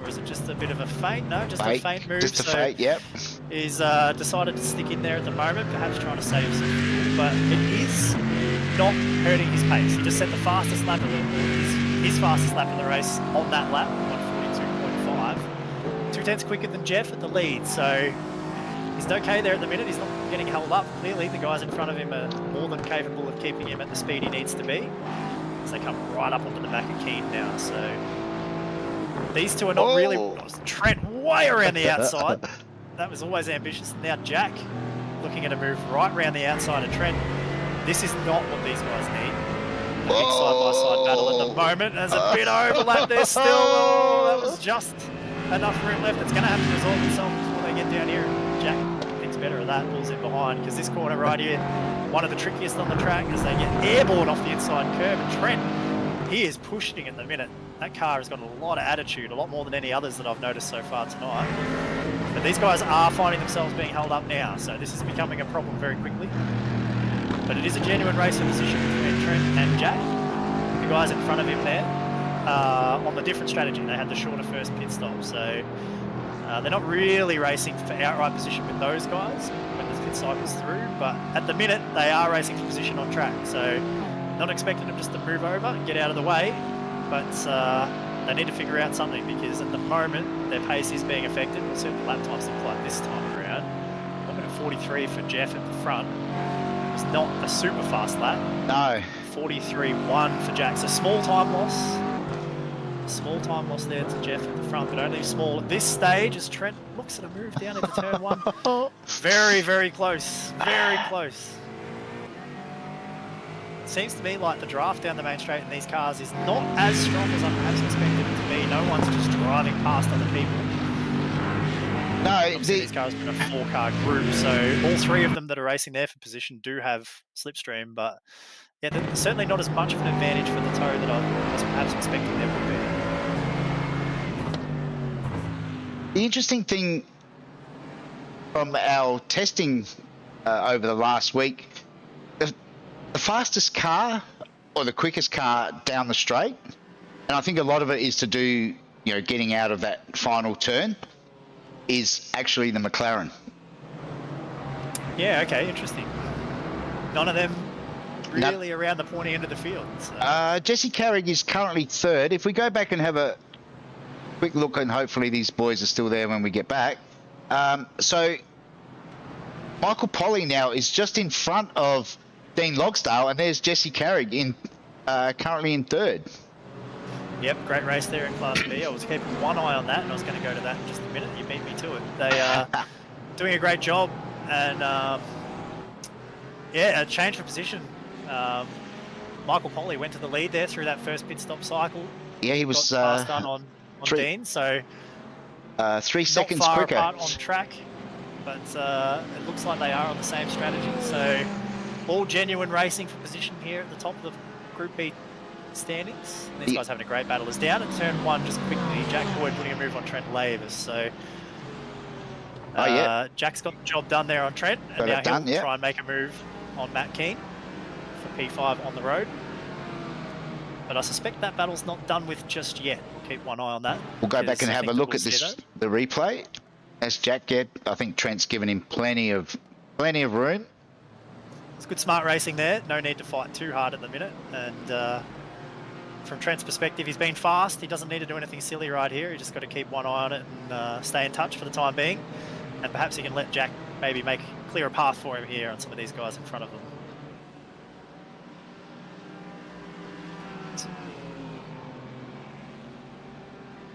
Or is it just a bit of a feint? No, just a feint move. Just a feint, yep. He's decided to stick in there at the moment, perhaps trying to save some fuel, but it is not hurting his pace. He just set the fastest lap of his fastest lap of the race on that lap, 1:42.5. 2/10 quicker than Jeff at the lead, so he's okay there at the minute. He's not getting held up. Clearly, the guys in front of him are more than capable of keeping him at the speed he needs to be, as they come right up onto the back of Keane now. So these two are not really... Trent way around the outside. That was always ambitious. Now Jack looking at a move right around the outside of Trent. This is not what these guys need. A big side-by-side battle at the moment. There's a bit of overlap there still. That was just enough room left. It's going to have to resolve itself before they get down here. Jack thinks better of that, pulls it behind, because this corner right here, one of the trickiest on the track, as they get airborne off the inside curve. And Trent, he is pushing at the minute. That car has got a lot of attitude, a lot more than any others that I've noticed so far tonight. But these guys are finding themselves being held up now, so this is becoming a problem very quickly. But it is a genuine race for position between Trent and Jack. The guys in front of him there on the different strategy. They had the shorter first pit stop, so they're not really racing for outright position with those guys when the pit cycle's through, but at the minute they are racing for position on track, so not expecting them just to move over and get out of the way, but they need to figure out something, because at the moment their pace is being affected. We'll see what the lap times look like this time around. Looking at 43 for Jeff at the front. It's not a super fast lap. No. 43.1 for Jack. So small time loss. Small time loss there to Jeff at the front, but only small at this stage as Trent looks at a move down into turn 1. Very, very close. Very close. It seems to me like the draft down the main straight in these cars is not as strong as I perhaps expected it to be. No one's just driving past other people. No, these cars have been a 4-car group, so all 3 of them that are racing there for position do have slipstream, but yeah, there's certainly not as much of an advantage for the tow that I was perhaps expecting there would be. The interesting thing from our testing over the last week, the fastest car or the quickest car down the straight, and I think a lot of it is to do, getting out of that final turn, is actually the McLaren. Yeah, okay, interesting. None of them really around the pointy end of the field. So. Jesse Carrick is currently 3rd. If we go back and have a quick look, and hopefully these boys are still there when we get back. So Michael Polly now is just in front of Dean Logsdale, and there's Jesse Carrick currently in 3rd. Yep, great race there in Class B. I was keeping one eye on that, and I was going to go to that in just a minute. You beat me to it. They are doing a great job, and yeah, a change for position. Michael Polly went to the lead there through that first pit stop cycle. Yeah, he was fast done on Dean, so 3 seconds not far quicker apart on track, but it looks like they are on the same strategy. So all genuine racing for position here at the top of the Group B standings. And these guys having a great battle. Is down at turn 1 just quickly. Jack Boyd putting a move on Trent Lavers. So Jack's got the job done there on Trent, and now he'll try and make a move on Matt Keane for P5 on the road. But I suspect that battle's not done with just yet. We'll keep one eye on that. We'll go back and have a look at the replay. As Jack I think Trent's given him plenty of room. It's good smart racing there. No need to fight too hard at the minute. And from Trent's perspective, he's been fast. He doesn't need to do anything silly right here. He just got to keep one eye on it and stay in touch for the time being. And perhaps he can let Jack maybe clear a path for him here on some of these guys in front of them.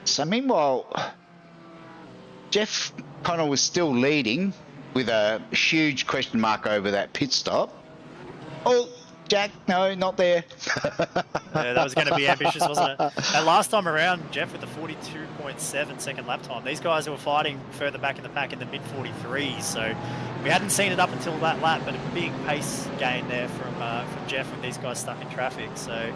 So meanwhile, Jeff Connell was still leading with a huge question mark over that pit stop. Oh, Jack, no, not there. Yeah, that was going to be ambitious, wasn't it? Last time around, Jeff with the 42.7 second lap time. These guys were fighting further back in the pack in the mid-43s, so we hadn't seen it up until that lap, but a big pace gain there from Jeff with these guys stuck in traffic. So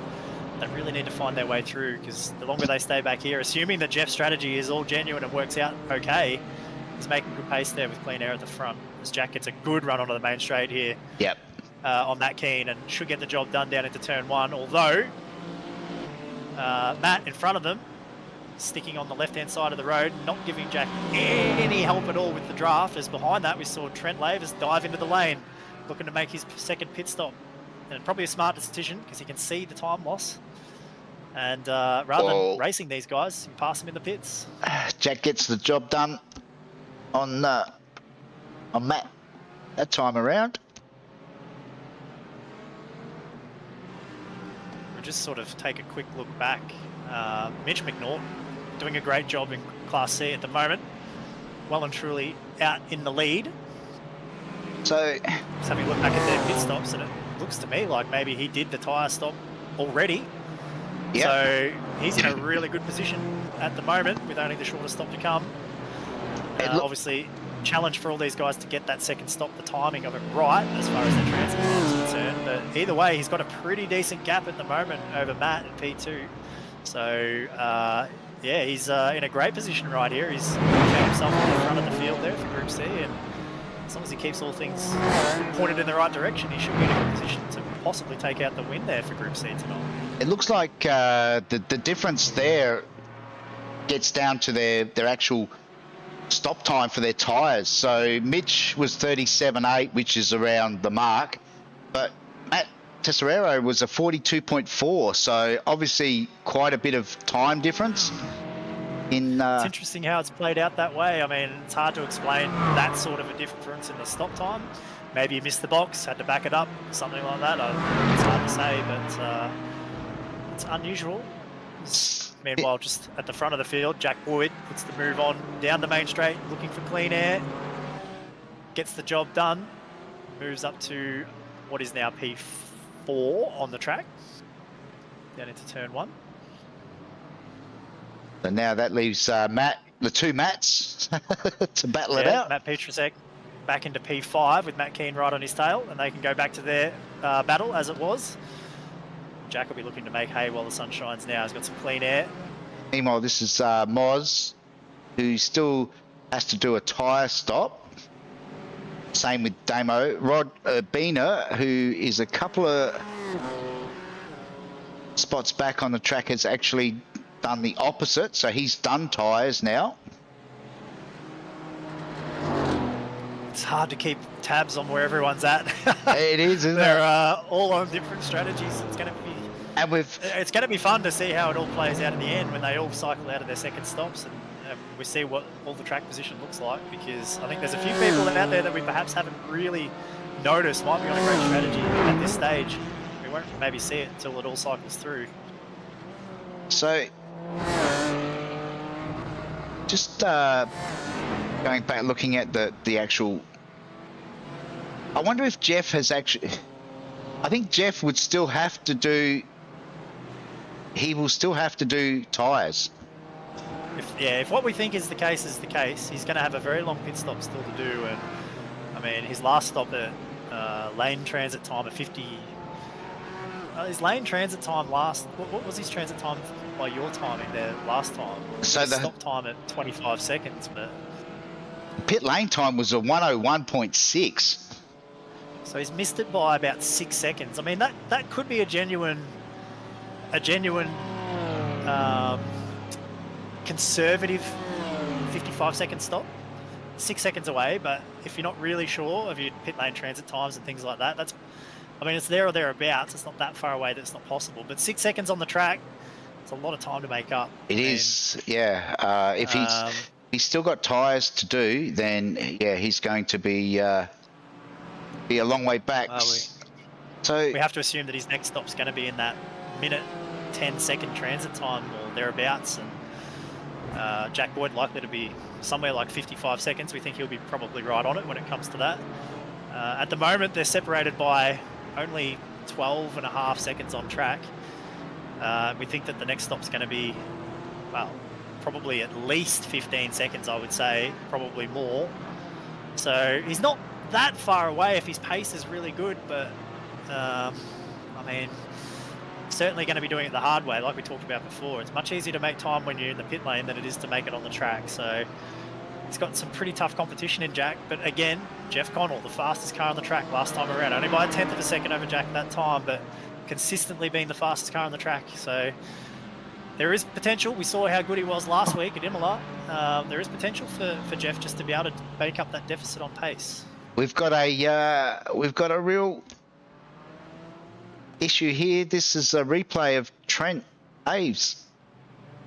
they really need to find their way through, because the longer they stay back here, assuming that Jeff's strategy is all genuine and works out okay, he's making good pace there with clean air at the front, as Jack gets a good run onto the main straight here. Yep. On Matt Keane, and should get the job done down into turn 1, although Matt in front of them, sticking on the left-hand side of the road, not giving Jack any help at all with the draft, as behind that we saw Trent Lavers dive into the lane, looking to make his second pit stop. And probably a smart decision, because he can see the time loss. And rather than racing these guys, you pass them in the pits. Jack gets the job done on Matt that time around. We'll just sort of take a quick look back. Mitch McNaught doing a great job in Class C at the moment. Well and truly out in the lead. So just having a look back at their pit stops, and it looks to me like maybe he did the tyre stop already. Yep. So he's in a really good position at the moment with only the shortest stop to come. Obviously, challenge for all these guys to get that second stop, the timing of it right as far as their transit time is concerned. But either way, he's got a pretty decent gap at the moment over Matt in P2. So yeah, he's in a great position right here. He's found himself in the front of the field there for Group C, and as long as he keeps all things pointed in the right direction, he should be in a good position to possibly take out the win there for Group C tonight. It looks like the difference there gets down to their actual stop time for their tyres. So Mitch was 37.8, which is around the mark, but Tesserero was a 42.4, so obviously quite a bit of time difference. It's interesting how it's played out that way. I mean, it's hard to explain that sort of a difference in the stop time. Maybe you missed the box, had to back it up, something like that. It's hard to say, but it's unusual. Meanwhile, just at the front of the field, Jack Boyd puts the move on down the main straight, looking for clean air. Gets the job done. Moves up to what is now P4 on the track. Down into turn 1. So now that leaves Matt, the two Matts, to battle it out. Matt Petrusek back into P5 with Matt Keane right on his tail, and they can go back to their battle as it was. Jack will be looking to make hay while the sun shines now. He's got some clean air. Meanwhile, this is Moz, who still has to do a tyre stop. Same with Damo. Rod Urbina, who is a couple of spots back on the track, has actually done the opposite. So he's done tyres now. It's hard to keep tabs on where everyone's at. It is, isn't it? They're all on different strategies. It's going to be... And it's going to be fun to see how it all plays out in the end when they all cycle out of their second stops and we see what all the track position looks like, because I think there's a few people out there that we perhaps haven't really noticed might be on a great strategy at this stage. We won't maybe see it until it all cycles through. So, just going back, looking at the actual... I wonder if Jeff has actually... I think Jeff would still have to do... He will still have to do tyres. If what we think is the case, he's going to have a very long pit stop still to do. And I mean, his last stop at lane transit time at 50. His lane transit time last. What was his transit time by your timing there last time? So the stop time at 25 seconds, but pit lane time was a 101.6. So he's missed it by about 6 seconds. I mean, that could be a genuine conservative 55-second stop. 6 seconds away, but if you're not really sure of your pit lane transit times and things like that, I mean, it's there or thereabouts. It's not that far away that it's not possible. But 6 seconds on the track, it's a lot of time to make up. It is, yeah. If he's still got tyres to do, then yeah, he's going to be a long way back. So we have to assume that his next stop's going to be in that minute 10-second transit time or thereabouts, and Jack Boyd likely to be somewhere like 55 seconds. We think he'll be probably right on it when it comes to that. At the moment, they're separated by only 12.5 seconds on track. We think that the next stop's going to be, well, probably at least 15 seconds, I would say, probably more. So he's not that far away if his pace is really good, but I mean, certainly going to be doing it the hard way, like we talked about before. It's much easier to make time when you're in the pit lane than it is to make it on the track. So he's got some pretty tough competition in Jack. But again, Jeff Connell, the fastest car on the track last time around, only by 1/10 of a second over Jack that time, but consistently being the fastest car on the track. So there is potential. We saw how good he was last week at Imola. There is potential for Jeff just to be able to make up that deficit on pace. We've got a real issue here. This is a replay of Trent Aves.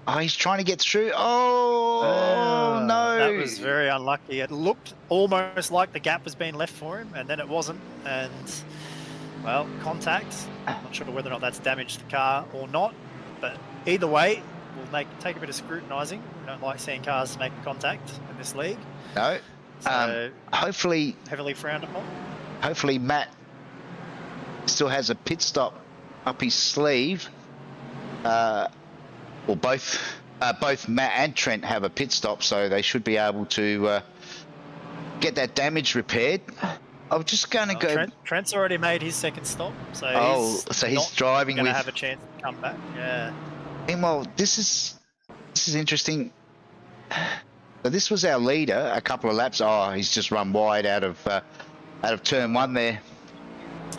Oh, he's trying to get through. Oh, no. That was very unlucky. It looked almost like the gap was being left for him, and then it wasn't. And, well, contact. I'm not sure whether or not that's damaged the car or not. But either way, we'll take a bit of scrutinising. We don't like seeing cars make contact in this league. No. So hopefully, heavily frowned upon. Hopefully Matt still has a pit stop up his sleeve. Well, both Matt and Trent have a pit stop, so they should be able to get that damage repaired. I'm just going to go. Trent's already made his second stop, so he's driving going with. To have a chance to come back. Yeah. Meanwhile, this is interesting. So this was our leader a couple of laps. Oh, he's just run wide out of turn one there.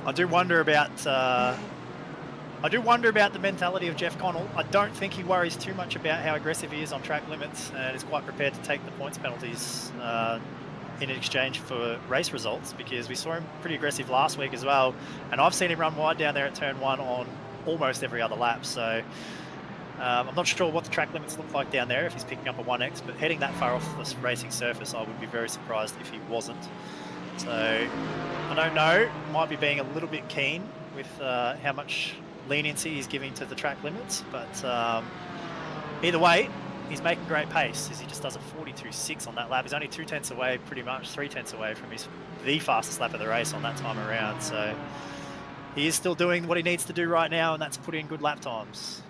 I do wonder about the mentality of Jeff Connell. I don't think he worries too much about how aggressive he is on track limits and is quite prepared to take the points penalties in exchange for race results, because we saw him pretty aggressive last week as well, and I've seen him run wide down there at turn 1 on almost every other lap. So I'm not sure what the track limits look like down there if he's picking up a 1X, but heading that far off this racing surface, I would be very surprised if he wasn't. So I don't know, might be being a little bit keen with how much leniency he's giving to the track limits, but either way, he's making great pace, as he just does a 42.6 on that lap. He's only 2/10 away, pretty much 3/10 away from the fastest lap of the race on that time around. So he is still doing what he needs to do right now, and that's put in good lap times.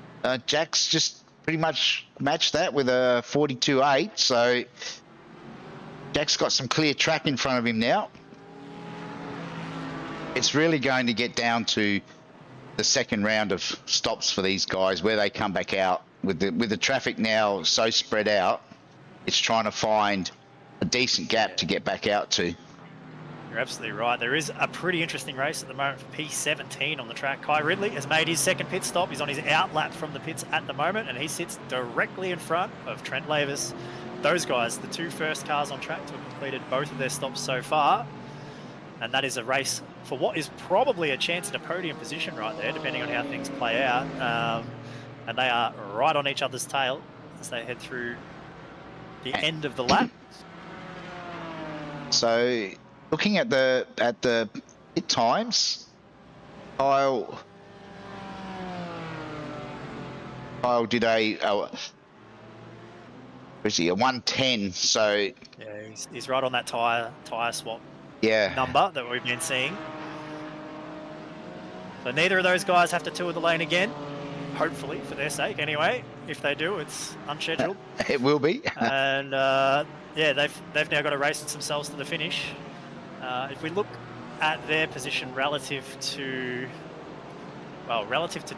Jack's just pretty much matched that with a 42.8, so Jack's got some clear track in front of him now. It's really going to get down to the second round of stops for these guys, where they come back out with the traffic now so spread out. It's trying to find a decent gap to get back out to. You're absolutely right. There is a pretty interesting race at the moment for P17 on the track. Kai Ridley has made his second pit stop. He's on his out lap from the pits at the moment, and he sits directly in front of Trent Lavis. Those guys, the 2 first cars on track to have completed both of their stops so far. And that is a race for what is probably a chance at a podium position right there, depending on how things play out. And they are right on each other's tail as they head through the end of the lap. So, looking at the pit times, Kyle did a 110. So yeah, he's right on that tire swap number that we've been seeing. So neither of those guys have to tour the lane again, hopefully, for their sake anyway. If they do, it's unscheduled. It will be. And yeah, they've now got to race themselves to the finish. If we look at their position relative to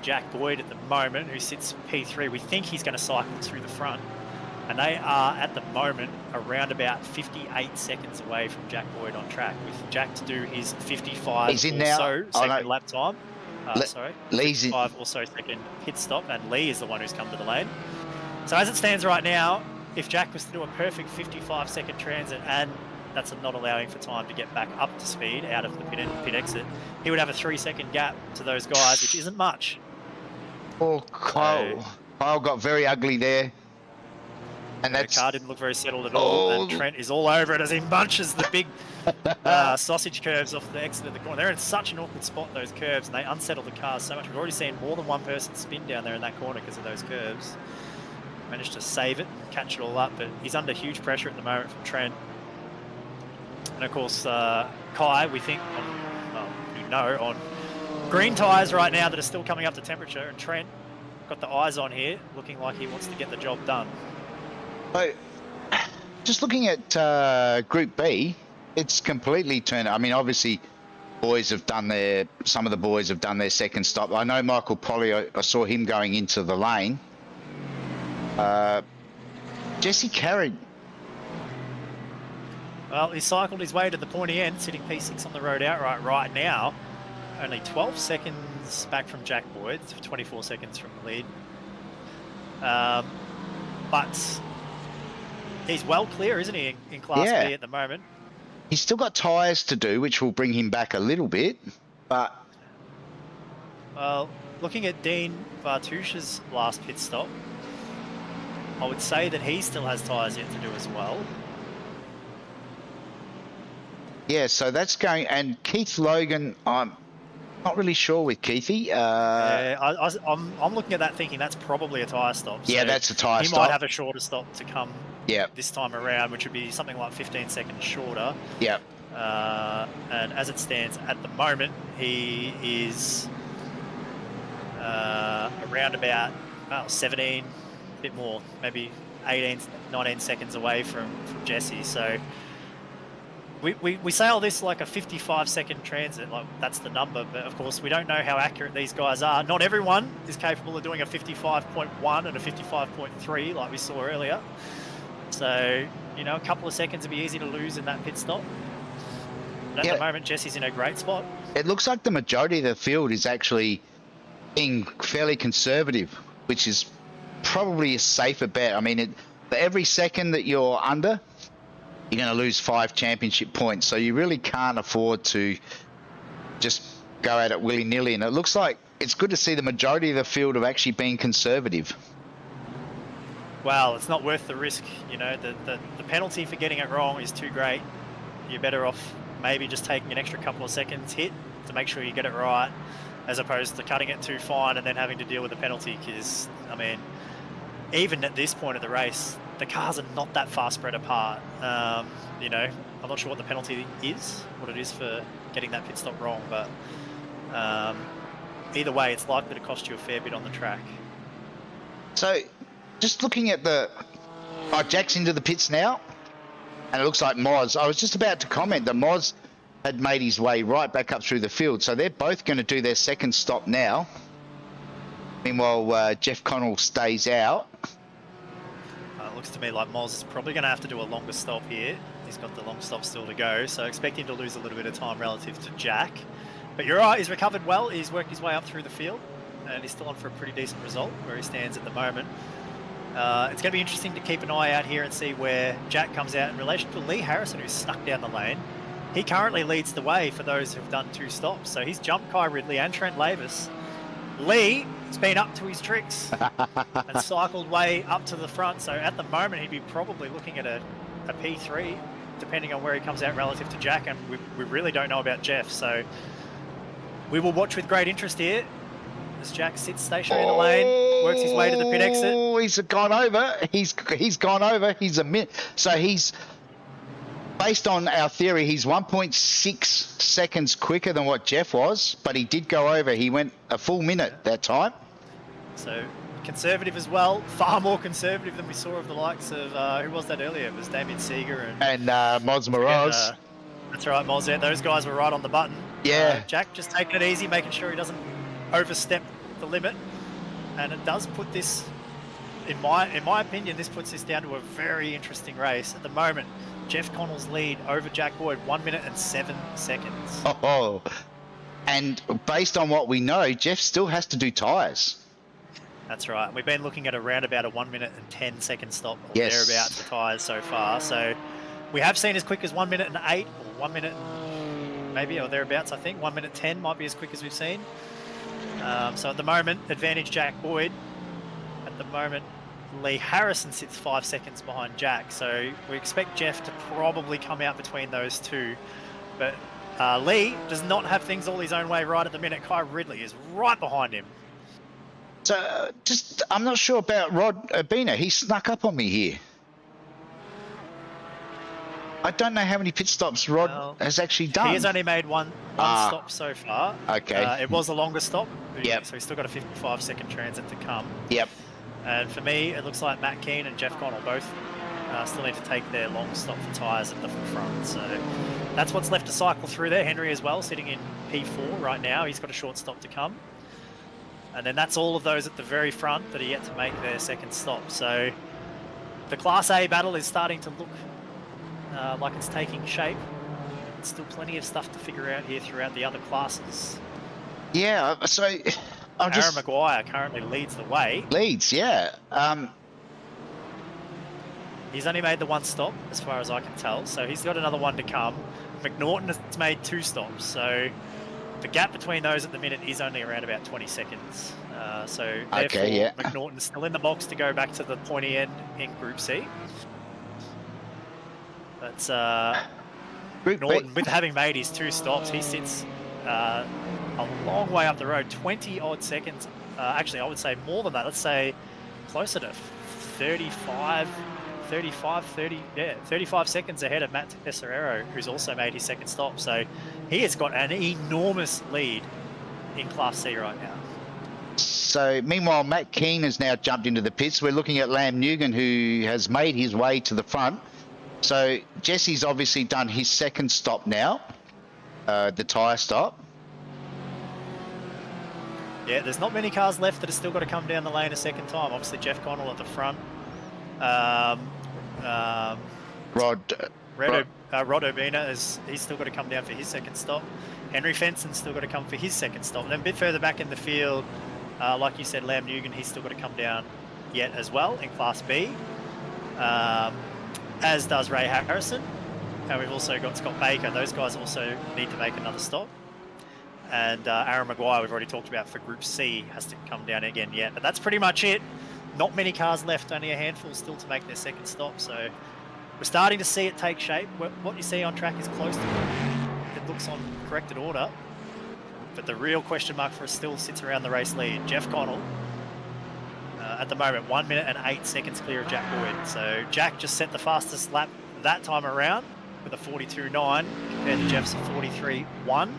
Jack Boyd at the moment, who sits P3, we think he's going to cycle to the front. And they are, at the moment, around about 58 seconds away from Jack Boyd on track, with Jack to do his 55 he's in now. second lap time. Lee's 55 or so second pit stop, and Lee is the one who's come to the lane. So as it stands right now, if Jack was to do a perfect 55-second transit, and that's not allowing for time to get back up to speed out of the pit exit, he would have a 3-second gap to those guys, which isn't much. Oh, Kyle got very ugly there. And the car didn't look very settled at all, and Trent is all over it as he munches the big sausage curves off the exit of the corner. They're in such an awkward spot, those curves, and they unsettle the cars so much. We've already seen more than one person spin down there in that corner because of those curves. Managed to save it and catch it all up, but he's under huge pressure at the moment from Trent. And of course, Kai, we think, on green tyres right now that are still coming up to temperature, and Trent got the eyes on here, looking like he wants to get the job done. So, just looking at Group B, it's completely turned. I mean, obviously, some of the boys have done their second stop. I know Michael Polly, I saw him going into the lane. Jesse Carried. Well, he cycled his way to the pointy end, sitting P6 on the road outright right now. Only 12 seconds back from Jack Boyd, 24 seconds from the lead. But he's well clear, isn't he, in Class B at the moment? He's still got tyres to do, which will bring him back a little bit, but... Well, looking at Dean Bartush's last pit stop, I would say that he still has tyres yet to do as well. Yeah, so that's going... And Keith Logan, I'm not really sure with Keithy. I'm looking at that thinking that's probably a tyre stop. So yeah, that's a tyre stop. He might have a shorter stop to come this time around, which would be something like 15 seconds shorter. Yeah. And as it stands at the moment, he is around about 17, a bit more, maybe 18, 19 seconds away from Jesse. So we say all this like a 55-second transit, like that's the number, but of course we don't know how accurate these guys are. Not everyone is capable of doing a 55.1 and a 55.3 like we saw earlier. So, you know, a couple of seconds would be easy to lose in that pit stop. But at the moment, Jesse's in a great spot. It looks like the majority of the field is actually being fairly conservative, which is probably a safer bet. I mean, for every second that you're under, you're going to lose 5 championship points. So you really can't afford to just go at it willy-nilly. And it looks like it's good to see the majority of the field have actually been conservative. Well, it's not worth the risk. You know, the penalty for getting it wrong is too great. You're better off maybe just taking an extra couple of seconds hit to make sure you get it right, as opposed to cutting it too fine and then having to deal with the penalty. Because, I mean, even at this point of the race, the cars are not that far spread apart. You know, I'm not sure what the penalty is, what it is for getting that pit stop wrong, but either way, it's likely to cost you a fair bit on the track. So, just looking at the... Oh, Jack's into the pits now, and it looks like Moz. I was just about to comment that Moz had made his way right back up through the field, so they're both going to do their second stop now. Meanwhile, Jeff Connell stays out. It looks to me like Moz is probably going to have to do a longer stop here. He's got the long stop still to go, so expect him to lose a little bit of time relative to Jack. But you're right, he's recovered well. He's worked his way up through the field, and he's still on for a pretty decent result where he stands at the moment. It's going to be interesting to keep an eye out here and see where Jack comes out in relation to Lee Harrison, who's snuck down the lane. He currently leads the way for those who've done 2 stops. So he's jumped Kai Ridley and Trent Lavis. Lee has been up to his tricks and cycled way up to the front. So at the moment, he'd be probably looking at a P3, depending on where he comes out relative to Jack. And we really don't know about Jeff. So we will watch with great interest here as Jack sits stationary in the lane, works his way to the pit exit. Oh, he's gone over. He's gone over. He's a minute. So he's... Based on our theory, he's 1.6 seconds quicker than what Jeff was, but he did go over. He went a full minute that time. So conservative as well, far more conservative than we saw of the likes of, who was that earlier? It was Damien Seeger and Moz Moroz. That's right, Moz. Yeah, those guys were right on the button. Yeah. Jack just taking it easy, making sure he doesn't overstep the limit. And it does put this, in my opinion, this puts this down to a very interesting race. At the moment, Jeff Connell's lead over Jack Boyd, 1 minute and 7 seconds. Oh, and based on what we know, Jeff still has to do tyres. That's right. We've been looking at around about a 1 minute and 10 second stop or Yes. thereabouts for tyres so far. So we have seen as quick as 1 minute and 8 or 1 minute maybe or thereabouts. I think 1 minute 10 might be as quick as we've seen. So at the moment, advantage Jack Boyd. At the moment, Lee Harrison sits 5 seconds behind Jack, so we expect Jeff to probably come out between those two. But Lee does not have things all his own way right at the minute. Kai Ridley is right behind him. So, I'm not sure about Rod Urbina. He snuck up on me here. I don't know how many pit stops Rod has actually done. He has only made one stop so far. Okay. It was the longest stop. Yep. So he's still got a 55-second transit to come. Yep. And for me, it looks like Matt Keane and Jeff Connell both still need to take their long stop for tyres at the front. So that's what's left to cycle through there. Henry as well, sitting in P4 right now. He's got a short stop to come. And then that's all of those at the very front that are yet to make their second stop. So the Class A battle is starting to look like it's taking shape. There's still plenty of stuff to figure out here throughout the other classes. Yeah, so... Aaron Maguire currently leads the way. Leads, yeah. He's only made the one stop, as far as I can tell, so he's got another one to come. McNaughton has made 2 stops, so the gap between those at the minute is only around about 20 seconds. So therefore, McNaughton's still in the box to go back to the pointy end in Group C. But McNaughton, with having made his 2 stops, he sits a long way up the road, 20 odd seconds. Actually, I would say more than that. Let's say closer to 35 seconds ahead of Matt Tesserero, who's also made his second stop. So he has got an enormous lead in Class C right now. So meanwhile, Matt Keane has now jumped into the pits. We're looking at Lam Nugent, who has made his way to the front. So Jesse's obviously done his second stop now, the tyre stop. Yeah, there's not many cars left that have still got to come down the lane a second time. Obviously, Jeff Connell at the front. Rod Urbina, he's still got to come down for his second stop. Henry Fenson's still got to come for his second stop. And then a bit further back in the field, like you said, Lam Nugent, he's still got to come down yet as well in Class B. As does Ray Harrison. and we've also got Scott Baker. Those guys also need to make another stop. And Aaron Maguire, we've already talked about for Group C, has to come down again yet. But that's pretty much it. Not many cars left, only a handful still to make their second stop. So we're starting to see it take shape. What you see on track is close to what it looks on corrected order. But the real question mark for us still sits around the race lead. Jeff Connell, at the moment, 1 minute and 8 seconds clear of Jack Boyd. So Jack just set the fastest lap that time around with a 42.9 compared to Jeff's 43.1.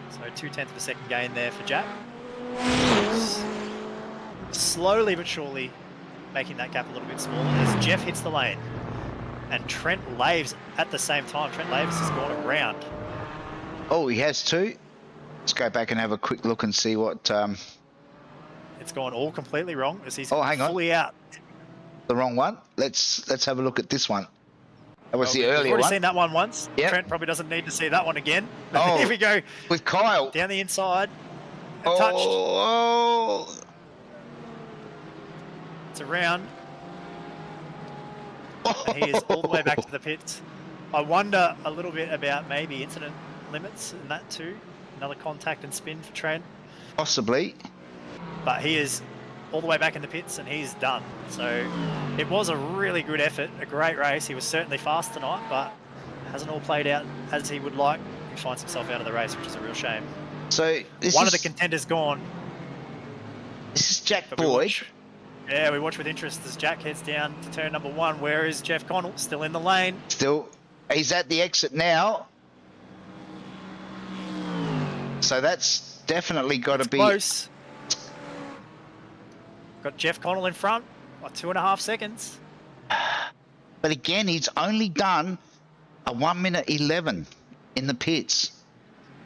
So 0.2 of a second gain there for Jack. Slowly but surely making that gap a little bit smaller as Jeff hits the lane. And Trent Laves at the same time. Trent Laves has gone around. Oh, he has too? Let's go back and have a quick look and see what... It's gone all completely wrong as he's fully out. The wrong one? Let's have a look at this one. That was the earlier one. We've already seen that one once. Yep. Trent probably doesn't need to see that one again. Oh, here we go. With Kyle. Down the inside. And touched. It's around. And he is all the way back to the pits. I wonder a little bit about maybe incident limits and that too. Another contact and spin for Trent. Possibly. But he is all the way back in the pits and he's done. So it was a really good effort, a great race. He was certainly fast tonight, but hasn't all played out as he would like. He finds himself out of the race, which is a real shame. So one of the contenders gone. This is Jack Boyd. We watch with interest as Jack heads down to turn number 1. Where is Jeff Connell? Still in the lane. Still, he's at the exit now. So that's definitely got to be close. Got Jeff Connell in front by 2.5 seconds. But again, he's only done a 1 minute 11 in the pits,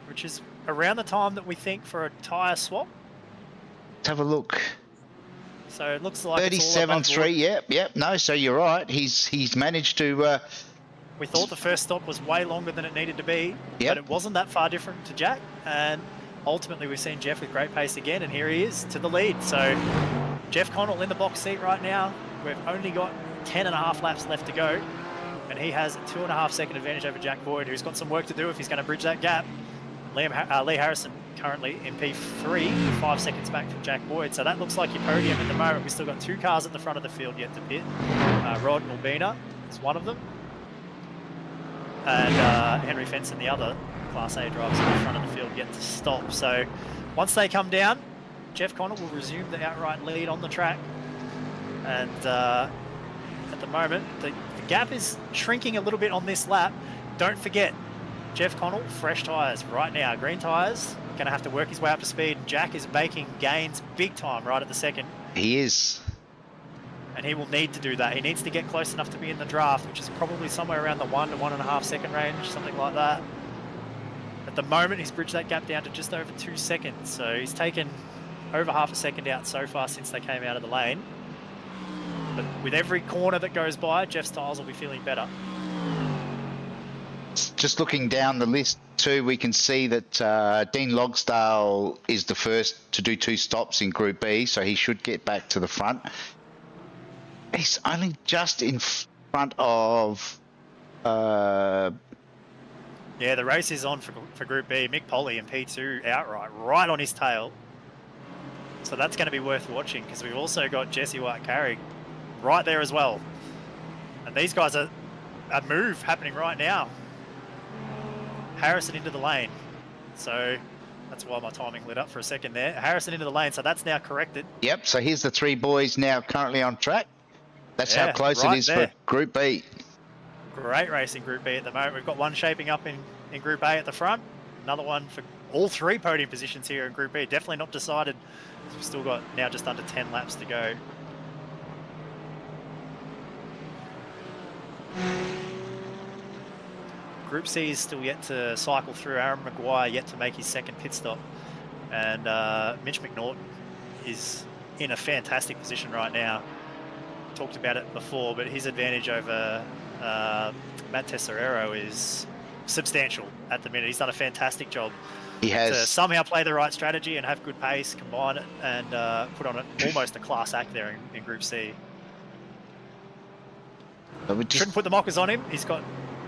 which is around the time that we think for a tyre swap. Let's have a look. So it looks like 37.3. Yep. No, so you're right. He's managed to. We thought the first stop was way longer than it needed to be, but it wasn't that far different to Jack. And ultimately, we've seen Jeff with great pace again, and here he is to the lead. So Jeff Connell in the box seat right now. We've only got 10.5 laps left to go, and he has a 2.5 second advantage over Jack Boyd, who's got some work to do if he's going to bridge that gap. Lee Harrison currently in P3, 5 seconds back from Jack Boyd. So that looks like your podium at the moment. We've still got 2 cars at the front of the field yet to pit. Rod Albina is one of them. And Henry Fenson, the other Class A drivers at the front of the field yet to stop. So once they come down, Jeff Connell will resume the outright lead on the track. And at the moment, the gap is shrinking a little bit on this lap. Don't forget, Jeff Connell, fresh tyres right now. Green tyres, going to have to work his way up to speed. Jack is making gains big time right at the second. He is. And he will need to do that. He needs to get close enough to be in the draft, which is probably somewhere around the 1 to 1.5 second range, something like that. At the moment, he's bridged that gap down to just over 2 seconds. So he's taken over half a second out so far since they came out of the lane. But with every corner that goes by, Jeff's tyres will be feeling better. Just looking down the list too, we can see that Dean Logsdale is the first to do 2 stops in Group B, so he should get back to the front. He's only just in front of... Yeah, the race is on for Group B. Mick Polly in P2 outright, right on his tail. So that's going to be worth watching, because we've also got Jesse White-Carrick right there as well. And these guys are a move happening right now. Harrison into the lane. So that's why my timing lit up for a second there. Harrison into the lane, so that's now corrected. Yep, so here's the 3 boys now currently on track. That's how close it is for Group B. Great race in Group B at the moment. We've got one shaping up in Group A at the front. Another one for all 3 podium positions here in Group B. Definitely not decided. We've still got now just under 10 laps to go. Group C is still yet to cycle through. Aaron Maguire yet to make his second pit stop. And Mitch McNaughton is in a fantastic position right now. Talked about it before, but his advantage over Matt Tesserero is substantial at the minute. He's done a fantastic job. He has to somehow play the right strategy and have good pace, combine it, and put on almost a class act there in Group C. Shouldn't put the mockers on him. He's got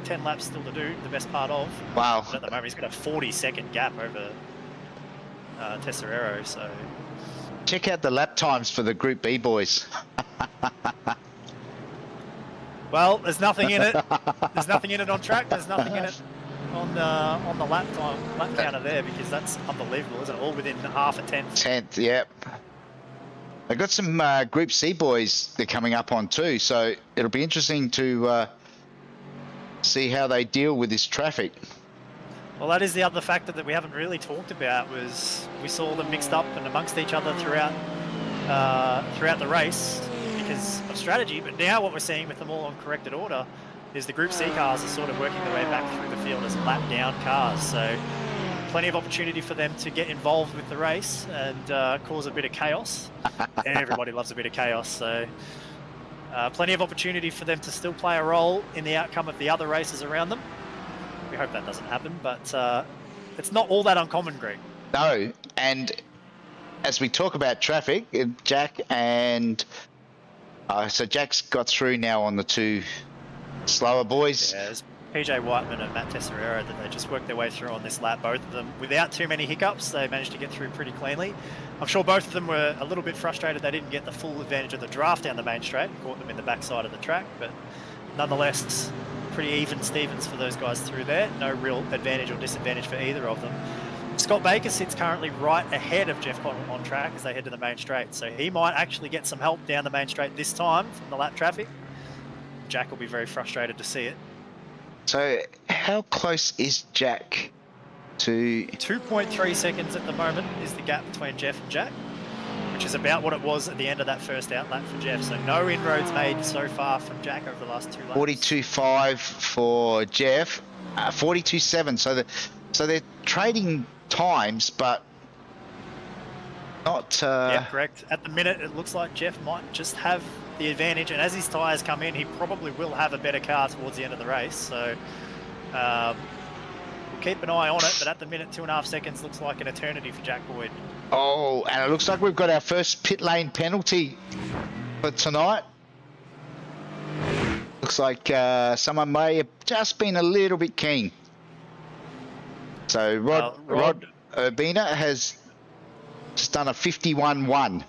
10 laps still to do, the best part of. Wow. But at the moment, he's got a 40-second gap over Tesserero, so... Check out the lap times for the Group B boys. Well, there's nothing in it. There's nothing in it on track. There's nothing in it on the lap counter there, because that's unbelievable, isn't it? All within half a tenth. Tenth, yep. They've got some Group C boys they're coming up on too, so it'll be interesting to see how they deal with this traffic. Well, that is the other factor that we haven't really talked about, was we saw them mixed up and amongst each other throughout the race because of strategy. But now what we're seeing with them all on corrected order is the Group C cars are sort of working their way back through the field as lap down cars. So plenty of opportunity for them to get involved with the race and cause a bit of chaos. Everybody loves a bit of chaos. So plenty of opportunity for them to still play a role in the outcome of the other races around them. We hope that doesn't happen, but it's not all that uncommon, Greg. No, and as we talk about traffic, Jack and... so Jack's got through now on the two slower boys. Yeah, it's PJ Whiteman and Matt Tesserero that they just worked their way through on this lap, both of them. Without too many hiccups, they managed to get through pretty cleanly. I'm sure both of them were a little bit frustrated they didn't get the full advantage of the draft down the main straight, caught them in the backside of the track, but nonetheless, pretty even Stevens for those guys through there. No real advantage or disadvantage for either of them. Scott Baker sits currently right ahead of Jeff Connell on track as they head to the main straight, so he might actually get some help down the main straight this time from the lap traffic. Jack will be very frustrated to see it. So how close is Jack to... 2.3 seconds at the moment is the gap between Jeff and Jack, which is about what it was at the end of that first out lap for Jeff. So no inroads made so far from Jack over the last two laps. 42.5 for Jeff, 42.7. So they're trading times, but not... Yeah, correct. At the minute, it looks like Jeff might just have the advantage, and as his tyres come in, he probably will have a better car towards the end of the race. So we'll keep an eye on it, but at the minute, 2.5 seconds looks like an eternity for Jack Boyd. Oh, and it looks like we've got our first pit lane penalty for tonight. Looks like someone may have just been a little bit keen. So Rod Urbina has just done a 51-1.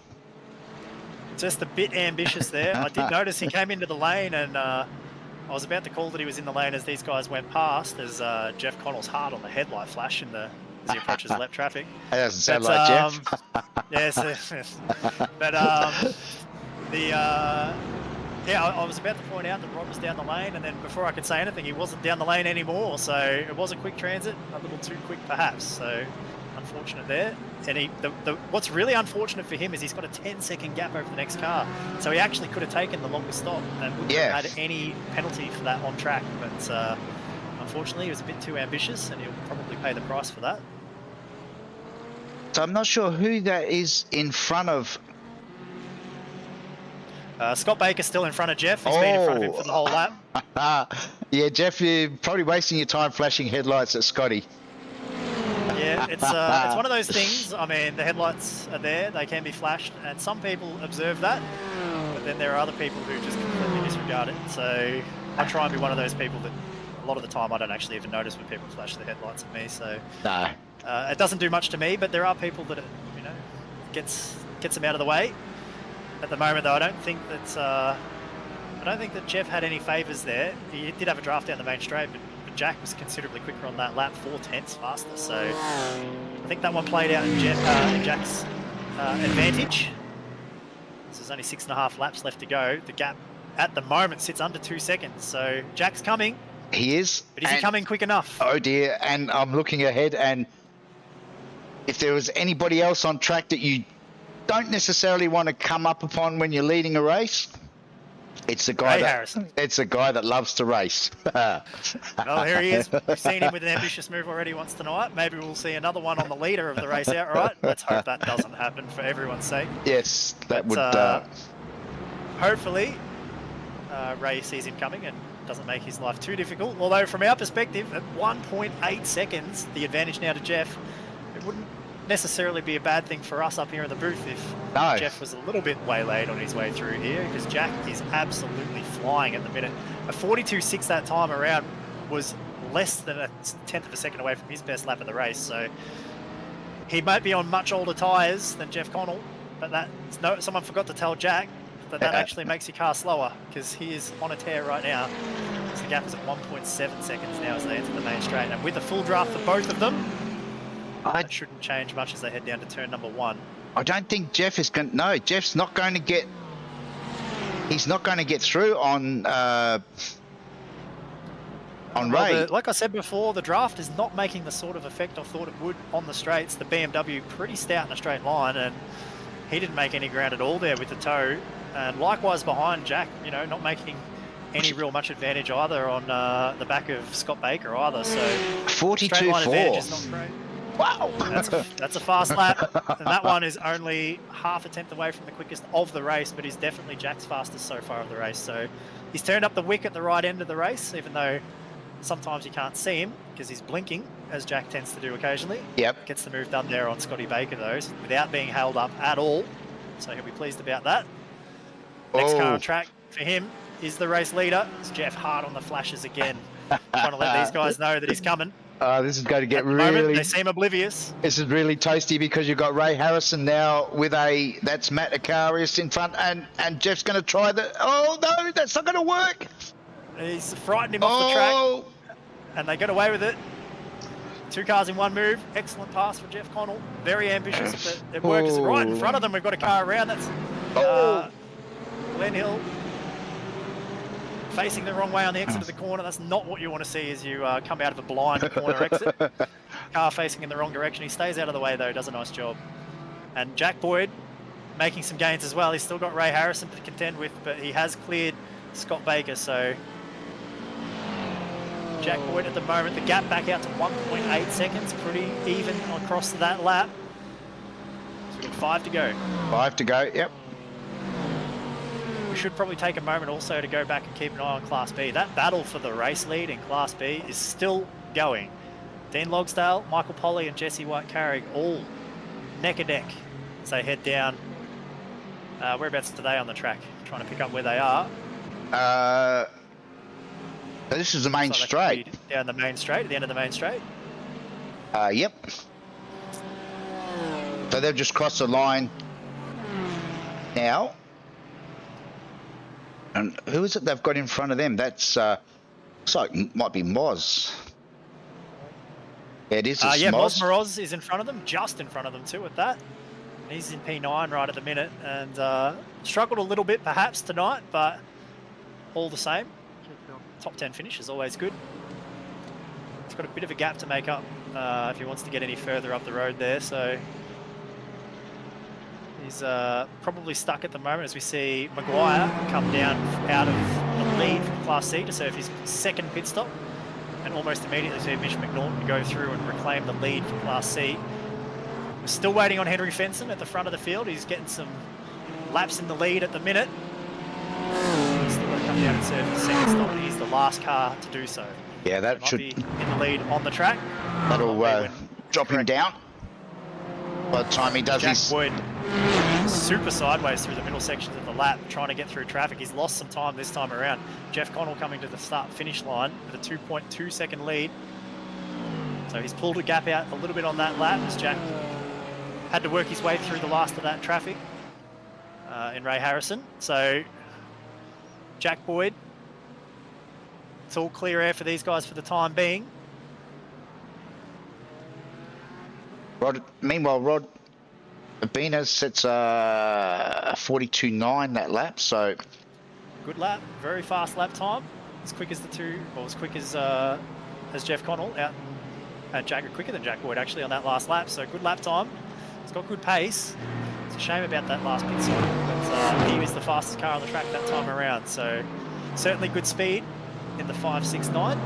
Just a bit ambitious there. I did notice he came into the lane, and I was about to call that he was in the lane as these guys went past, as Jeff Connell's heart on the headlight flash as he approaches lap traffic. That doesn't sound like Jeff. Yes. But yeah, I was about to point out that Rod was down the lane, and then before I could say anything, he wasn't down the lane anymore. So it was a quick transit, a little too quick perhaps. So unfortunate there. And what's really unfortunate for him is he's got a 10-second gap over the next car. So he actually could have taken the longest stop and wouldn't have had any penalty for that on track. But unfortunately, he was a bit too ambitious, and he'll probably pay the price for that. So I'm not sure who that is in front of. Scott Baker's still in front of Jeff. He's been in front of him for the whole lap. Yeah, Jeff, you're probably wasting your time flashing headlights at Scotty. Yeah, it's one of those things. I mean, the headlights are there, they can be flashed, and some people observe that, but then there are other people who just completely disregard it. So I try and be one of those people that a lot of the time I don't actually even notice when people flash the headlights at me. So no, it doesn't do much to me, but there are people that gets them out of the way. At the moment, though, I don't think that Jeff had any favours there. He did have a draft down the main straight, but Jack was considerably quicker on that lap, 4/10 faster. So I think that one played out in Jack's advantage. So there's only 6.5 laps left to go. The gap at the moment sits under 2 seconds. So Jack's coming. He is. But is he coming quick enough? Oh dear, and I'm looking ahead, and if there was anybody else on track that you don't necessarily want to come up upon when you're leading a race, it's the guy that loves to race. Well, here he is. We've seen him with an ambitious move already once tonight. Maybe we'll see another one on the leader of the race outright. Let's hope that doesn't happen for everyone's sake. Yes, that would. Hopefully, Ray sees him coming and doesn't make his life too difficult. Although from our perspective, at 1.8 seconds, the advantage now to Jeff, it wouldn't necessarily be a bad thing for us up here in the booth if Jeff was a little bit waylaid on his way through here, because Jack is absolutely flying at the minute. A 42.6 that time around was less than a tenth of a second away from his best lap of the race. So he might be on much older tyres than Jeff Connell, but someone forgot to tell Jack that actually makes your car slower, because he is on a tear right now. So the gap is at 1.7 seconds now as they enter the main straight. And with a full draft for both of them, it shouldn't change much as they head down to turn number 1. I don't think Jeff is going to... No, Jeff's not going to get... He's not going to get through on Ray. Like I said before, the draft is not making the sort of effect I thought it would on the straights. The BMW pretty stout in a straight line, and he didn't make any ground at all there with the toe. And likewise behind Jack, you know, not making any real much advantage either on the back of Scott Baker either. So 42.4 is not great. Wow, that's a fast lap, and that one is only half a tenth away from the quickest of the race, but he's definitely Jack's fastest so far of the race. So he's turned up the wick at the right end of the race, even though sometimes you can't see him because he's blinking, as Jack tends to do occasionally. Yep. Gets the move done there on Scotty Baker though, without being held up at all. So he'll be pleased about that. Next car on track for him is the race leader. It's Jeff hard on the flashes again, trying to let these guys know that he's coming. This is going to get really... They seem oblivious. This is really toasty because you've got Ray Harrison now with that's Matt Acarius in front, and Jeff's going to try the... Oh, no, that's not going to work. He's frightened him off the track, and they get away with it. 2 cars in one move. Excellent pass for Jeff Connell. Very ambitious, but it works right in front of them. We've got a car around. That's Glen Hill facing the wrong way on the exit of the corner. That's not what you want to see as you come out of a blind corner exit. Car facing in the wrong direction. He stays out of the way though, does a nice job. And Jack Boyd making some gains as well. He's still got Ray Harrison to contend with, but he has cleared Scott Baker. So Jack Boyd at the moment, the gap back out to 1.8 seconds, pretty even across that lap. So we've got 5 to go. 5 to go, yep. We should probably take a moment also to go back and keep an eye on Class B. That battle for the race lead in Class B is still going. Dean Logsdale, Michael Polly and Jesse White-Carrig all neck and neck as they head down. Whereabouts today on the track? Trying to pick up where they are. This is the main straight. Down the main straight, at the end of the main straight. Yep. So they've just crossed the line now. And who is it they've got in front of them? That's looks like might be Moz. Yeah, it is. Yeah, Moz Moroz is in front of them, just in front of them too at that. And he's in P9 right at the minute, and struggled a little bit perhaps tonight, but all the same, top 10 finish is always good. He's got a bit of a gap to make up if he wants to get any further up the road there, so he's probably stuck at the moment as we see Maguire come down out of the lead from Class C to serve his second pit stop, and almost immediately see Mitch McNaughton go through and reclaim the lead for Class C. We're still waiting on Henry Fenson at the front of the field. He's getting some laps in the lead at the minute. He's still got to come down and serve his second stop, and he's the last car to do so. Yeah, that should be in the lead on the track. That'll drop him down by the time he does his... Wood super sideways through the middle sections of the lap, trying to get through traffic. He's lost some time this time around. Jeff Connell coming to the start-finish line with a 2.2 second lead. So he's pulled a gap out a little bit on that lap as Jack had to work his way through the last of that traffic in Ray Harrison. So Jack Boyd, it's all clear air for these guys for the time being. Meanwhile, Rod Urbina sets 42.9 that lap, so... Good lap, very fast lap time. As quick as the two, or as quick as Jeff Connell out, and Jack quicker than Jack Boyd actually on that last lap, so good lap time. He's got good pace. It's a shame about that last pit stop, but he was the fastest car on the track that time around, so certainly good speed in the 5.69.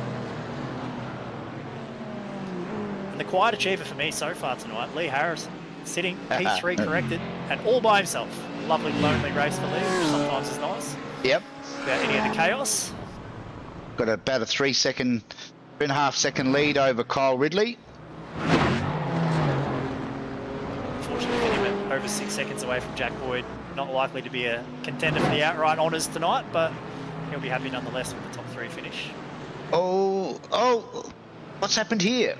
And the quiet achiever for me so far tonight, Lee Harrison, sitting P3 corrected and all by himself. Lovely lonely race for Lee, which sometimes is nice. Yep. Without any of the chaos. Got about a 3.5 second lead over Kyle Ridley. Unfortunately, him over 6 seconds away from Jack Boyd. Not likely to be a contender for the outright honours tonight, but he'll be happy nonetheless with the top 3 finish. Oh, what's happened here?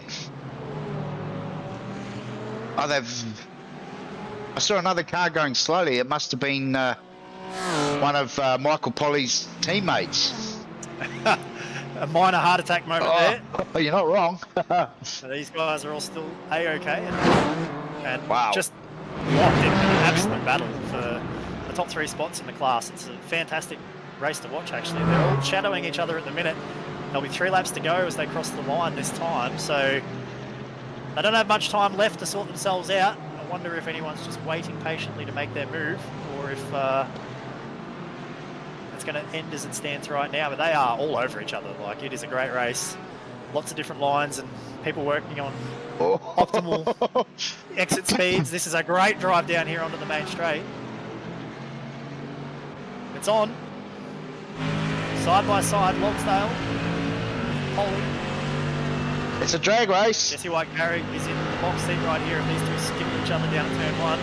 Oh, I saw another car going slowly. It must have been one of Michael Polly's teammates. A minor heart attack moment there. Oh, you're not wrong. So these guys are all still A-okay and Wow. just locked in an absolute battle for the top 3 spots in the class. It's a fantastic race to watch, actually. They're all shadowing each other at the minute. There'll be 3 laps to go as they cross the line this time, so they don't have much time left to sort themselves out. I wonder if anyone's just waiting patiently to make their move, or if it's going to end as it stands right now. But they are all over each other. Like, it is a great race. Lots of different lines and people working on optimal exit speeds. This is a great drive down here onto the main straight. It's on. Side by side, Lonsdale. Polly. It's a drag race. Jesse White-Carrick is in the box seat right here if these two skip each other down to turn 1.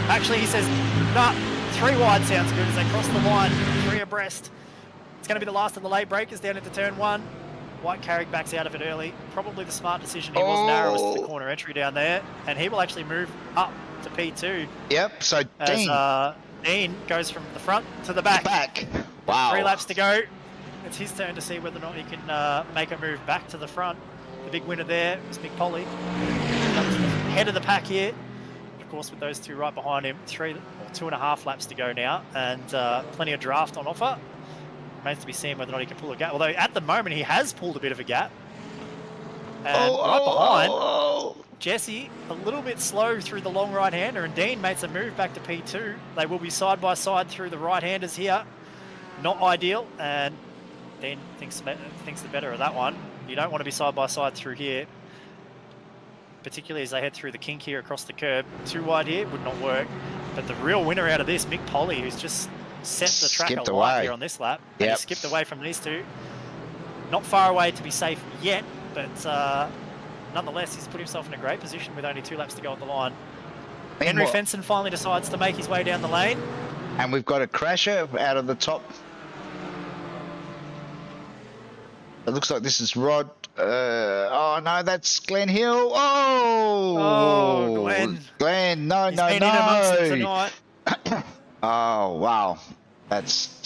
Actually, he says, nah, 3 wide sounds good as they cross the line, 3 abreast. It's going to be the last of the late breakers down into turn 1. White-Carrick backs out of it early. Probably the smart decision. He was narrowest to the corner entry down there, and he will actually move up to P2. Yep, so Dean goes from the front to the back. Wow. 3 laps to go. It's his turn to see whether or not he can make a move back to the front. The big winner there was Mick Polly. Head of the pack here. Of course, with those 2 right behind him, 2.5 laps to go now, and plenty of draft on offer. Remains to be seen whether or not he can pull a gap. Although at the moment he has pulled a bit of a gap. And right behind, Jesse, a little bit slow through the long right-hander, and Dean makes a move back to P2. They will be side by side through the right-handers here. Not ideal, and Dean thinks the better of that one. You don't want to be side by side through here, particularly as they head through the kink here across the curb. Too wide here would not work. But the real winner out of this, Mick Polly, who's just set the track alight here on this lap. Yep. And he skipped away from these 2. Not far away to be safe yet, but nonetheless, he's put himself in a great position with only 2 laps to go on the line. Henry Fenson finally decides to make his way down the lane. And we've got a crasher out of the top. It looks like this is Rod. Oh no, that's Glenn Hill. Oh, Glenn. No. Oh wow, that's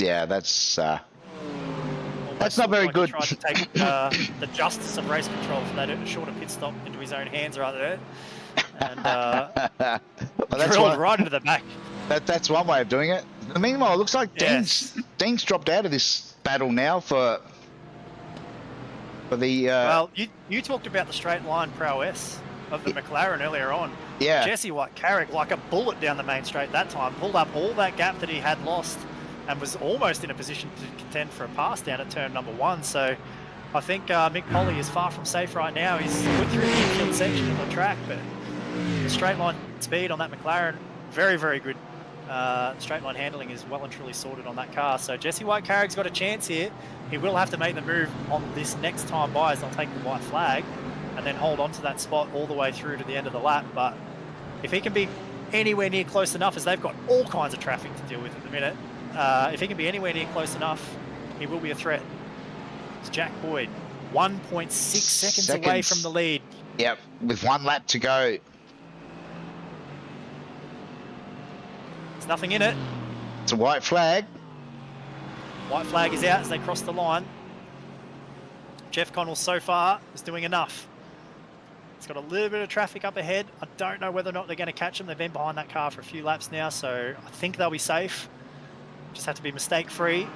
not very good. Tried to take the justice of race control for that shorter pit stop into his own hands right there, and drilled right into the back. That's one way of doing it. Meanwhile, it looks like Dean's dropped out of this battle now for the. Well, you talked about the straight line prowess of the McLaren earlier on. Yeah. Jesse White-Carrick, like a bullet down the main straight that time, pulled up all that gap that he had lost, and was almost in a position to contend for a pass down at turn number 1. So I think Mick Polly is far from safe right now. He's put through the infield section of the track, but the straight line speed on that McLaren, very, very good. Straight line handling is well and truly sorted on that car. So Jesse White-Carrick's got a chance here. He will have to make the move on this next time by as they'll take the white flag and then hold on to that spot all the way through to the end of the lap. But if he can be anywhere near close enough, as they've got all kinds of traffic to deal with at the minute, if he can be anywhere near close enough, he will be a threat. It's Jack Boyd, 1.6 seconds away from the lead. Yep, with 1 lap to go. There's nothing in it. It's a white flag. White flag is out as they cross the line. Jeff Connell so far is doing enough. It's got a little bit of traffic up ahead. I don't know whether or not they're going to catch him. They've been behind that car for a few laps now, so I think they'll be safe. Just have to be mistake-free.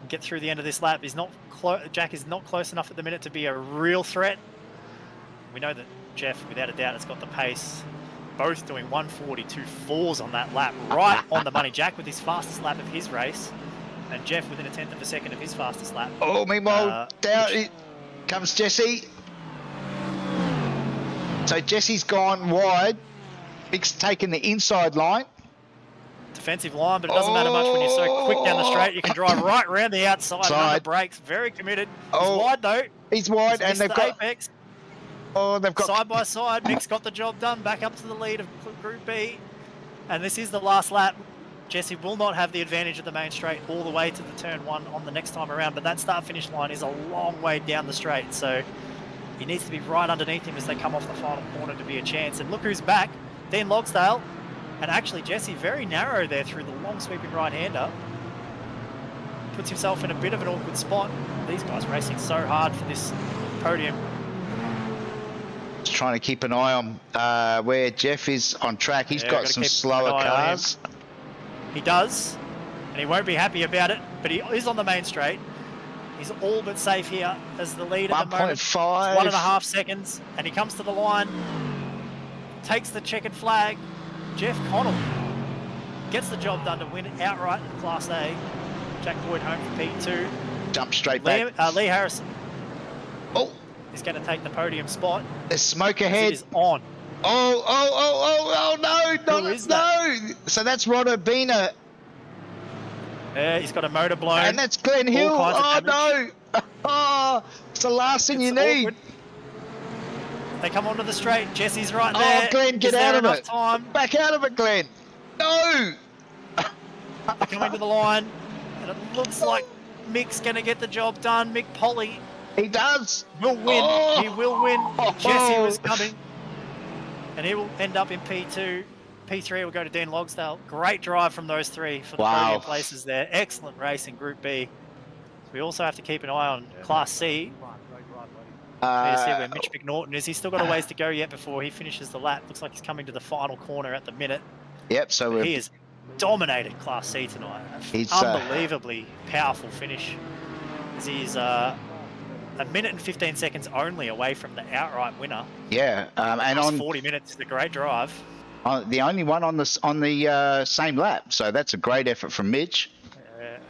Get through the end of this lap. Jack is not close enough at the minute to be a real threat. We know that Jeff, without a doubt, has got the pace. Both doing 1:42.4s on that lap, right on the money. Jack with his fastest lap of his race, and Jeff within 1/10 of a second of his fastest lap. Oh, meanwhile, down it comes Jesse. So Jesse's gone wide. Mick's taken the inside line. Defensive line, but it doesn't matter much when you're so quick down the straight. You can drive right around the outside under brakes. Very committed. He's wide though. He's wide, and they've got apex. Oh, they've got side by side. Mick's got the job done. Back up to the lead of Group B, and this is the last lap. Jesse will not have the advantage of the main straight all the way to the turn 1 on the next time around, but that start-finish line is a long way down the straight, so he needs to be right underneath him as they come off the final corner to be a chance. And look who's back, Dean Logsdale, and actually Jesse very narrow there through the long sweeping right-hander. Puts himself in a bit of an awkward spot. These guys racing so hard for this podium. Just trying to keep an eye on where Jeff is on track. He's got some slower cars. He does, and he won't be happy about it, but he is on the main straight. He's all but safe here as the lead at the moment. 1.5. 1.5 seconds, and he comes to the line, takes the checkered flag. Jeff Connell gets the job done to win it outright in Class A. Jack Boyd home for P2. Jump straight back. Lee Harrison. Oh, is going to take the podium spot. There's smoke ahead. It is on. Oh, no. So that's Rod Urbina. Yeah, he's got a motor blown. And that's Glenn Hill. Oh, no. Oh, it's the last thing you need. Awkward. They come onto the straight. Jesse's right there. Oh, Glenn, get out of it. Time? Back out of it, Glenn. No. They're coming to the line. And it looks like Mick's going to get the job done. Mick Polly. He does. Will win. Oh. He will win. Jesse was coming. And he will end up in P2. P3 will go to Dean Logsdale. Great drive from those three for the podium places there. Excellent race in Group B. We also have to keep an eye on Class C. Need to see where Mitch McNaughton is. He's still got a ways to go yet before he finishes the lap. Looks like he's coming to the final corner at the minute. Yep, so he has dominated Class C tonight. He's unbelievably powerful finish. He's a minute and 15 seconds only away from the outright winner. Yeah, and on 40 minutes is a great drive. The only one on the same lap, so that's a great effort from Mitch.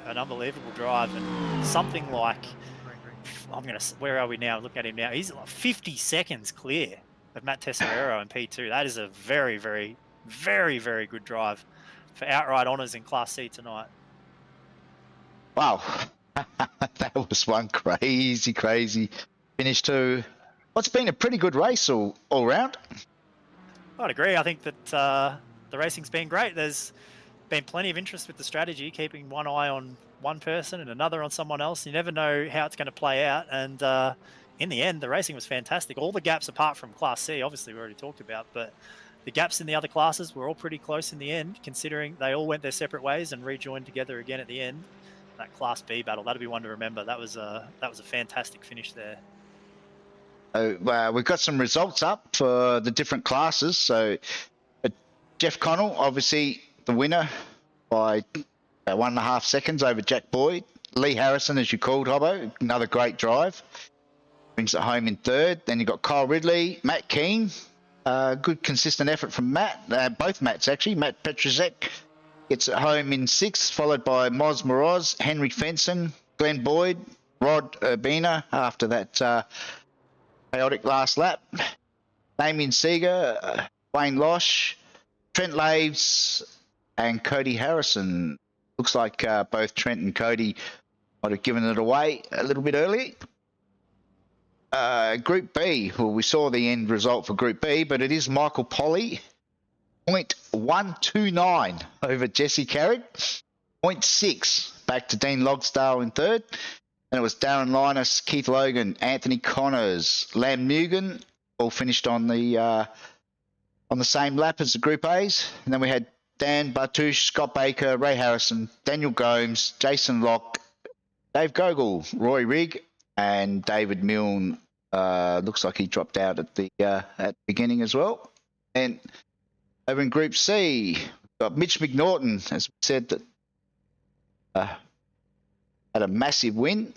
An unbelievable drive, and something like where are we now? Look at him now. He's like 50 seconds clear of Matt Tesserero in P2. That is a very, very, very, very good drive for outright honours in Class C tonight. Wow. That was one crazy finish to what's been a pretty good race all round. I'd agree. I think that the racing's been great. There's been plenty of interest with the strategy, keeping one eye on one person and another on someone else. You never know how it's going to play out. And in the end, the racing was fantastic. All the gaps apart from Class C, obviously we already talked about, but the gaps in the other classes were all pretty close in the end, considering they all went their separate ways and rejoined together again at the end. That Class B battle, that'll be one to remember. That was a fantastic finish there. We've got some results up for the different classes. So Jeff Connell, obviously the winner by 1.5 seconds over Jack Boyd. Lee Harrison, as you called, Hobbo, another great drive. Brings it home in third. Then you've got Kyle Ridley, Matt Keane. Good consistent effort from Matt. Both Matts, actually. Matt Petrusek gets it home in sixth, followed by Moz Moroz, Henry Fenson, Glenn Boyd, Rod Urbina after that chaotic last lap. Damien Seeger, Wayne Losh, Trent Laves, and Cody Harrison. Looks like both Trent and Cody might have given it away a little bit early. Group B, well, we saw the end result for Group B, but it is Michael Polly, 0.129 over Jesse Carrick, 0.6 back to Dean Logsdale in third. And it was Darren Linus, Keith Logan, Anthony Connors, Lam Mugan, all finished on the same lap as the Group A's. And then we had Dan Bartouche, Scott Baker, Ray Harrison, Daniel Gomes, Jason Locke, Dave Gogol, Roy Rigg, and David Milne. Looks like he dropped out at the beginning as well. And over in Group C, we've got Mitch McNaughton, as we said, that had a massive win.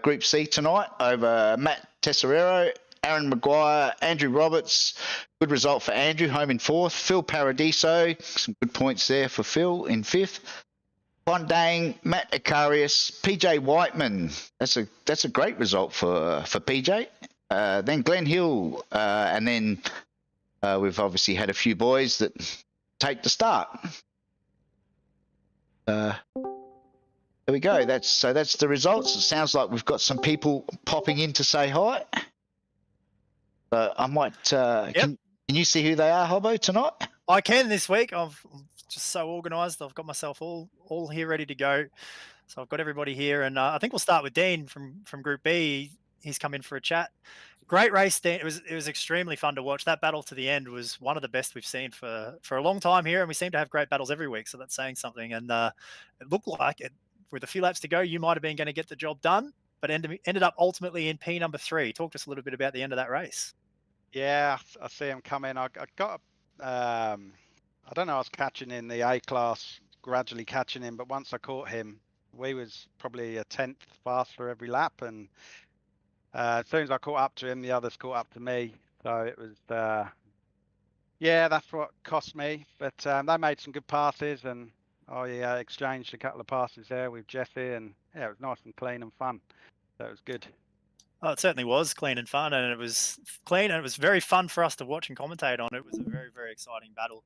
Group C tonight over Matt Tesserero, Aaron Maguire, Andrew Roberts. Good result for Andrew, home in fourth. Phil Paradiso, some good points there for Phil in fifth. Bondang, Matt Icarius, PJ Whiteman. That's a great result for PJ. Then Glenn Hill, and then we've obviously had a few boys that take the start. There we go. That's the results. It sounds like we've got some people popping in to say hi. I might. Can you see who they are, Hobbo, tonight? I can this week. I'm just so organised. I've got myself all here ready to go. So I've got everybody here, and I think we'll start with Dean from Group B. He's come in for a chat. Great race, Dean. It was extremely fun to watch. That battle to the end was one of the best we've seen for a long time here, and we seem to have great battles every week. So that's saying something. And it looked like it, with a few laps to go, you might have been going to get the job done, but ended up ultimately in P number 3. Talk to us a little bit about the end of that race. Yeah, I see him coming. I got, I don't know, I was catching in the A class, gradually catching him, but once I caught him, we was probably a 10th faster every lap, and as soon as I caught up to him, the others caught up to me. So it was, yeah, that's what cost me. But they made some good passes, and I exchanged a couple of passes there with Jesse, and yeah, it was nice and clean and fun. So it was good. Oh, it certainly was clean and fun, and it was clean, and it was very fun for us to watch and commentate on. It was a very, very exciting battle.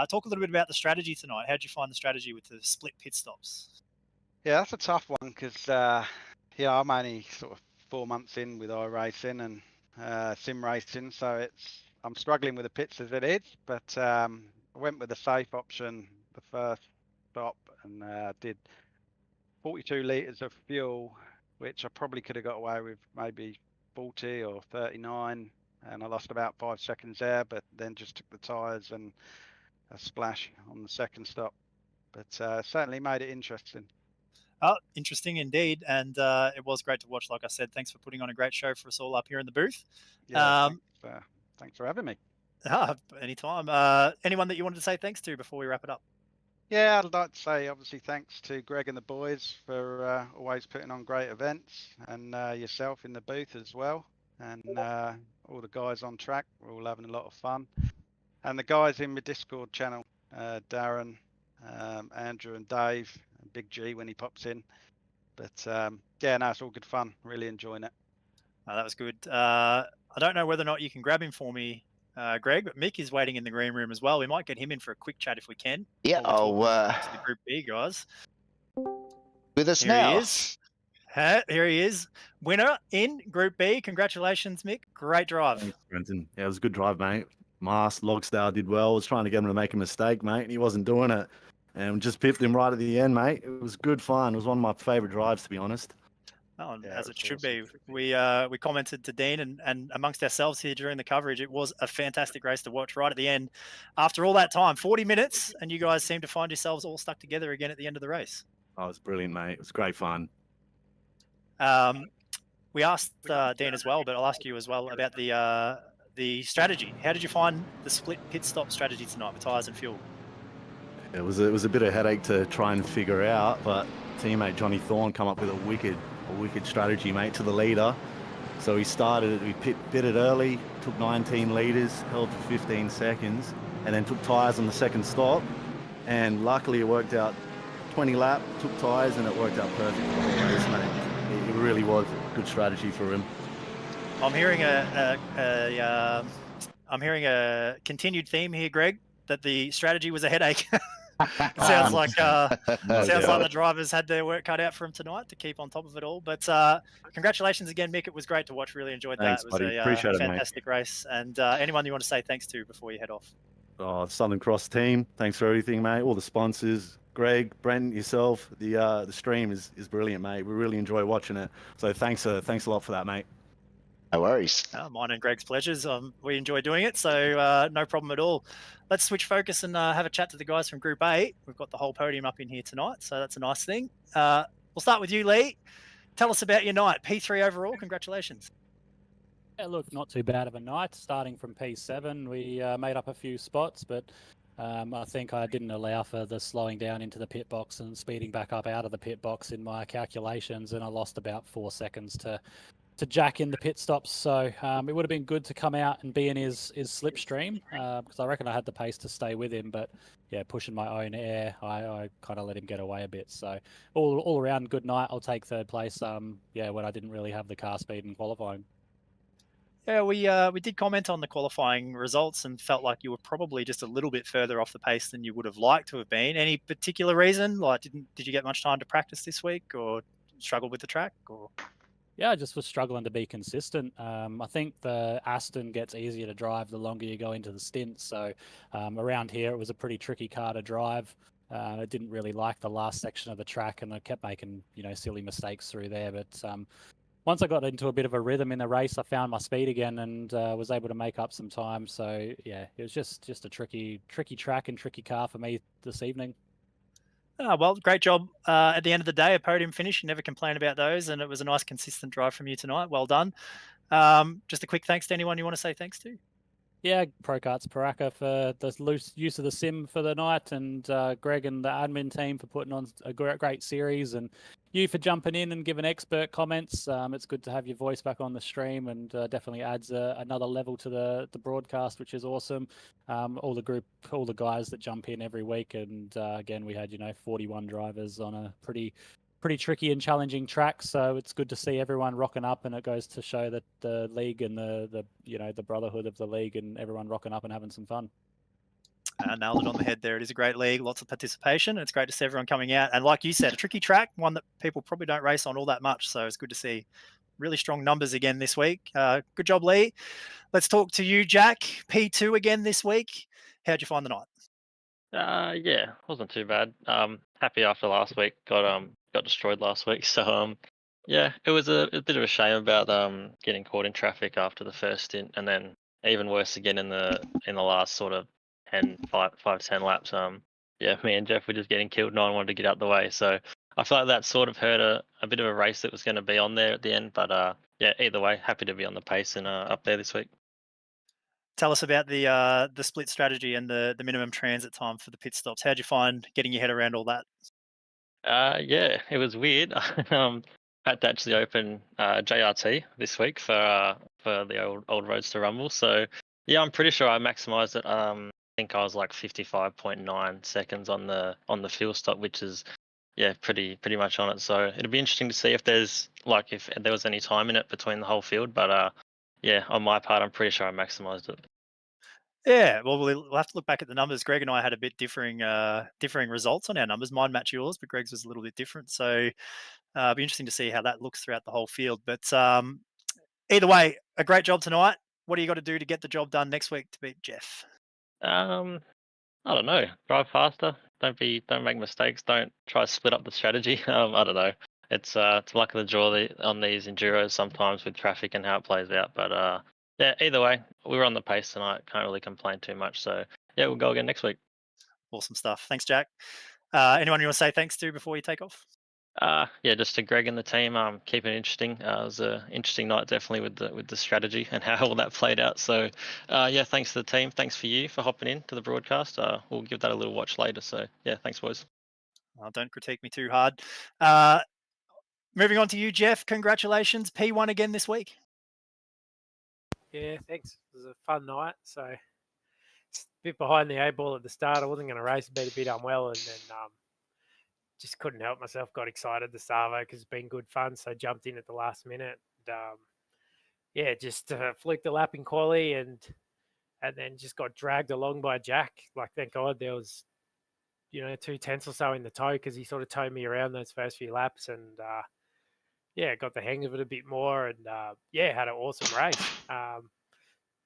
Talk a little bit about the strategy tonight. How did you find the strategy with the split pit stops? Yeah, that's a tough one because, yeah, I'm only sort of 4 months in with iRacing and sim racing, so I'm struggling with the pits as it is. But I went with the safe option the first stop and did 42 litres of fuel, which I probably could have got away with maybe 40 or 39, and I lost about 5 seconds there, but then just took the tyres and a splash on the second stop. But certainly made it interesting. Oh, interesting indeed, and it was great to watch. Like I said, thanks for putting on a great show for us all up here in the booth. Yeah, thanks for having me. Anytime. Anyone that you wanted to say thanks to before we wrap it up? Yeah, I'd like to say obviously thanks to Greg and the boys for always putting on great events, and yourself in the booth as well, and all the guys on track. We're all having a lot of fun, and the guys in the Discord channel, Darren, Andrew and Dave, and Big G when he pops in. But yeah, no, it's all good fun. Really enjoying it. That was good. I don't know whether or not you can grab him for me, Greg, but Mick is waiting in the green room as well. We might get him in for a quick chat if we can. Yeah, to the Group B guys. With us Here now. he is. Here he is. Winner in Group B. Congratulations, Mick. Great drive. Thanks, Brenton. Yeah, it was a good drive, mate. Mast, Logsdale did well. I was trying to get him to make a mistake, mate, and he wasn't doing it. And just pipped him right at the end, mate. It was good fun. It was one of my favourite drives, to be honest. Oh, yeah, as it should awesome. Be. We commented to Dean and amongst ourselves here during the coverage. It was a fantastic race to watch right at the end. After all that time, 40 minutes, and you guys seem to find yourselves all stuck together again at the end of the race. Oh, it was brilliant, mate. It was great fun. We asked Dean as well, but I'll ask you as well about the strategy. How did you find the split pit stop strategy tonight with tyres and fuel? It was a bit of a headache to try and figure out, but teammate Johnny Thorne come up with a wicked strategy, mate, to the leader. So we pitted early, took 19 litres, held for 15 seconds, and then took tyres on the second stop. And luckily it worked out. 20 lap, took tyres, and it worked out perfect for the race, mate. It really was a good strategy for him. I'm hearing a continued theme here, Greg, that the strategy was a headache. Sounds like the drivers had their work cut out for them tonight to keep on top of it all. But congratulations again, Mick. It was great to watch. Really enjoyed Thanks, that. It was a fantastic race. And anyone you want to say thanks to before you head off? Oh, Southern Cross team, thanks for everything, mate. All the sponsors, Greg, Brent, yourself. The stream is brilliant, mate. We really enjoy watching it. So thanks a lot for that, mate. No worries. Mine and Greg's pleasures. We enjoy doing it, so no problem at all. Let's switch focus and have a chat to the guys from Group A. We've got the whole podium up in here tonight, so that's a nice thing. We'll start with you, Lee. Tell us about your night. P3 overall, congratulations. Yeah, look, not too bad of a night. Starting from P7, we made up a few spots, but I think I didn't allow for the slowing down into the pit box and speeding back up out of the pit box in my calculations, and I lost about 4 seconds to Jack in the pit stops. So it would have been good to come out and be in his slipstream, because I reckon I had the pace to stay with him, but yeah, pushing my own air, I kind of let him get away a bit. So all around good night. I'll take third place. Yeah, when I didn't really have the car speed in qualifying. Yeah, we did comment on the qualifying results and felt like you were probably just a little bit further off the pace than you would have liked to have been. Any particular reason? Like, did you get much time to practice this week, or struggle with the track, or? Yeah, I just was struggling to be consistent. I think the Aston gets easier to drive the longer you go into the stint. So around here, it was a pretty tricky car to drive. I didn't really like the last section of the track, and I kept making silly mistakes through there. But once I got into a bit of a rhythm in the race, I found my speed again and was able to make up some time. So yeah, it was just a tricky track and tricky car for me this evening. Well, great job at the end of the day, a podium finish. You never complain about those, and it was a nice, consistent drive from you tonight. Well done. Just a quick thanks to anyone you want to say thanks to. Yeah, Prokarts Paraka for the loose use of the sim for the night, and Greg and the admin team for putting on a great series, and you for jumping in and giving expert comments. It's good to have your voice back on the stream, and definitely adds another level to the broadcast, which is awesome. All the guys that jump in every week, and again, we had 41 drivers on a pretty tricky and challenging track, so it's good to see everyone rocking up, and it goes to show that the league and the brotherhood of the league and everyone rocking up and having some fun. Nailed it on the head there. It is a great league, lots of participation. It's great to see everyone coming out, and like you said, a tricky track, one that people probably don't race on all that much, so it's good to see really strong numbers again this week. Good job, Lee. Let's talk to you, Jack. P2 again this week. How'd you find the night? Yeah, wasn't too bad. Happy after last week. Got destroyed last week. So yeah, it was a bit of a shame about getting caught in traffic after the first stint, and then even worse again in the last sort of 5 to 10 laps. Yeah, me and Jeff were just getting killed, and I wanted to get out the way. So I feel like that sort of hurt a bit of a race that was going to be on there at the end. But yeah, either way, happy to be on the pace and up there this week. Tell us about the split strategy and the minimum transit time for the pit stops. How'd you find getting your head around all that? Yeah, it was weird. Had to actually open JRT this week for the old Roadster Rumble. So yeah, I'm pretty sure I maximized it. I think I was like 55.9 seconds on the fuel stop, which is pretty much on it. So it'll be interesting to see if there was any time in it between the whole field. But yeah, on my part, I'm pretty sure I maximized it. Yeah, well, we'll have to look back at the numbers. Greg and I had a bit differing results on our numbers. Mine match yours, but Greg's was a little bit different. So it'll be interesting to see how that looks throughout the whole field. But either way, a great job tonight. What do you got to do to get the job done next week to beat Jeff? I don't know. Drive faster. Don't make mistakes. Don't try to split up the strategy. I don't know. It's luck of the draw on these enduros sometimes with traffic and how it plays out. But yeah, either way, we were on the pace tonight. Can't really complain too much. So yeah, we'll go again next week. Awesome stuff. Thanks, Jack. Anyone you want to say thanks to before you take off? Yeah, just to Greg and the team, keep it interesting. It was an interesting night, definitely with the strategy and how all that played out. So, yeah, thanks to the team. Thanks for you for hopping in to the broadcast. We'll give that a little watch later. So, yeah, thanks, boys. Don't critique me too hard. Moving on to you, Jeff. Congratulations, P1 again this week. Yeah, thanks. It was a fun night. So, a bit behind the 8 ball at the start. I wasn't going to race, been a bit unwell, and then just couldn't help myself. Got excited the Savo because it's been good fun. So jumped in at the last minute. And, yeah, just flicked the lap in quali and then just got dragged along by Jack. Like, thank God there was, 2/10 or so in the tow because he sort of towed me around those first few laps and, yeah, got the hang of it a bit more and, yeah, had an awesome race.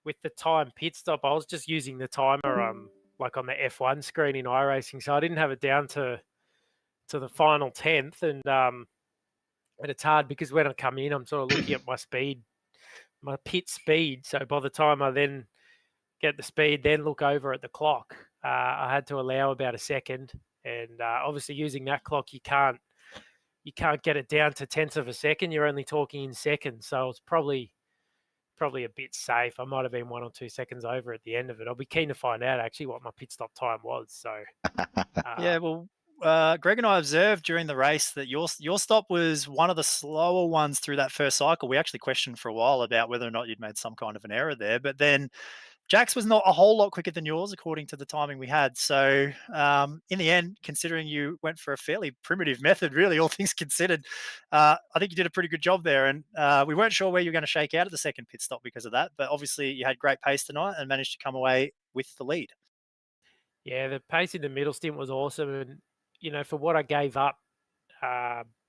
With the time pit stop, I was just using the timer like on the F1 screen in iRacing, so I didn't have it down to the final 10th, and it's hard because when I come in, I'm sort of looking at my speed, my pit speed. So by the time I then get the speed, then look over at the clock, I had to allow about a second, and obviously using that clock, you can't get it down to tenths of a second. You're only talking in seconds, so it's probably a bit safe. I might have been 1 or 2 seconds over at the end of it. I'll be keen to find out actually what my pit stop time was. So yeah, well, Greg and I observed during the race that your stop was one of the slower ones through that first cycle. We actually questioned for a while about whether or not you'd made some kind of an error there, but then Jack's was not a whole lot quicker than yours, according to the timing we had. So in the end, considering you went for a fairly primitive method, really, all things considered, I think you did a pretty good job there. And we weren't sure where you were going to shake out at the second pit stop because of that. But obviously you had great pace tonight and managed to come away with the lead. Yeah, the pace in the middle stint was awesome. And, for what I gave up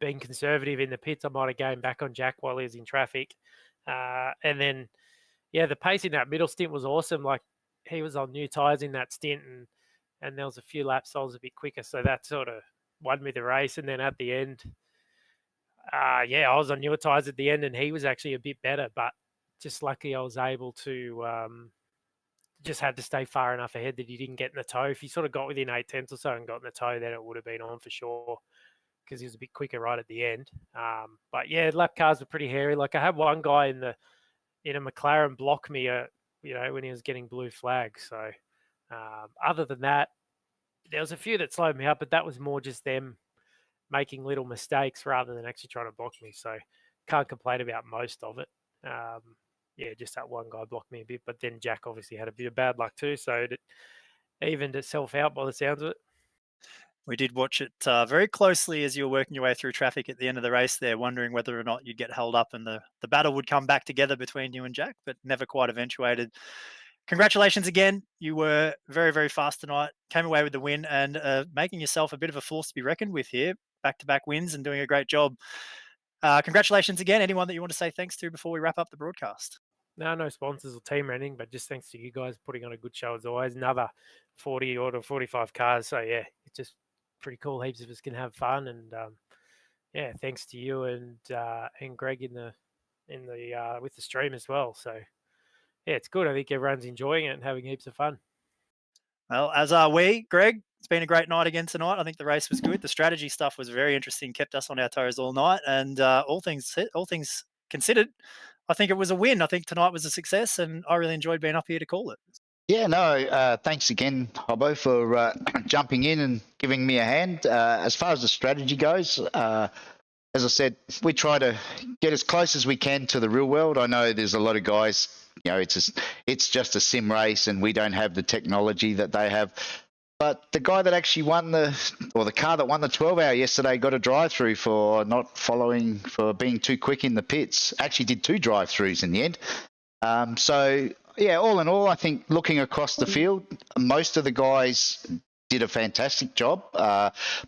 been conservative in the pits, I might have gained back on Jack while he was in traffic. And then, yeah, the pace in that middle stint was awesome. Like, he was on new tyres in that stint, and there was a few laps I was a bit quicker, so that sort of won me the race. And then at the end, yeah, I was on newer tyres at the end, and he was actually a bit better, but just lucky I was able to just had to stay far enough ahead that he didn't get in the tow. If he sort of got within 8/10 or so and got in the tow, then it would have been on for sure, because he was a bit quicker right at the end. But yeah, lap cars were pretty hairy. Like, I had one guy in a McLaren block me, when he was getting blue flags. So other than that, there was a few that slowed me up, but that was more just them making little mistakes rather than actually trying to block me. So can't complain about most of it. Yeah, just that one guy blocked me a bit, but then Jack obviously had a bit of bad luck too, so it evened itself out by the sounds of it. We did watch it very closely as you were working your way through traffic at the end of the race there, wondering whether or not you'd get held up and the battle would come back together between you and Jack, but never quite eventuated. Congratulations again. You were very, very fast tonight, came away with the win, and making yourself a bit of a force to be reckoned with here. Back-to-back wins and doing a great job. Congratulations again. Anyone that you want to say thanks to before we wrap up the broadcast? No sponsors or team or anything, but just thanks to you guys putting on a good show as always. Another 40 or 45 cars. So yeah, it's just pretty cool. Heaps of us can have fun, and yeah, thanks to you and Greg in the with the stream as well. So yeah, it's good. I think everyone's enjoying it and having heaps of fun. Well, as are we, Greg. It's been a great night again tonight. I think the race was good. The strategy stuff was very interesting, kept us on our toes all night. And all things considered, I think it was a win. I think tonight was a success, and I really enjoyed being up here to call it. Yeah, no, thanks again, Hobbo, for jumping in and giving me a hand. As far as the strategy goes, as I said, we try to get as close as we can to the real world. I know there's a lot of guys, it's just a sim race and we don't have the technology that they have. But the guy that actually won the car that won the 12-hour yesterday got a drive-through for being too quick in the pits. Actually did 2 drive-throughs in the end. So, yeah, all in all, I think looking across the field, most of the guys did a fantastic job.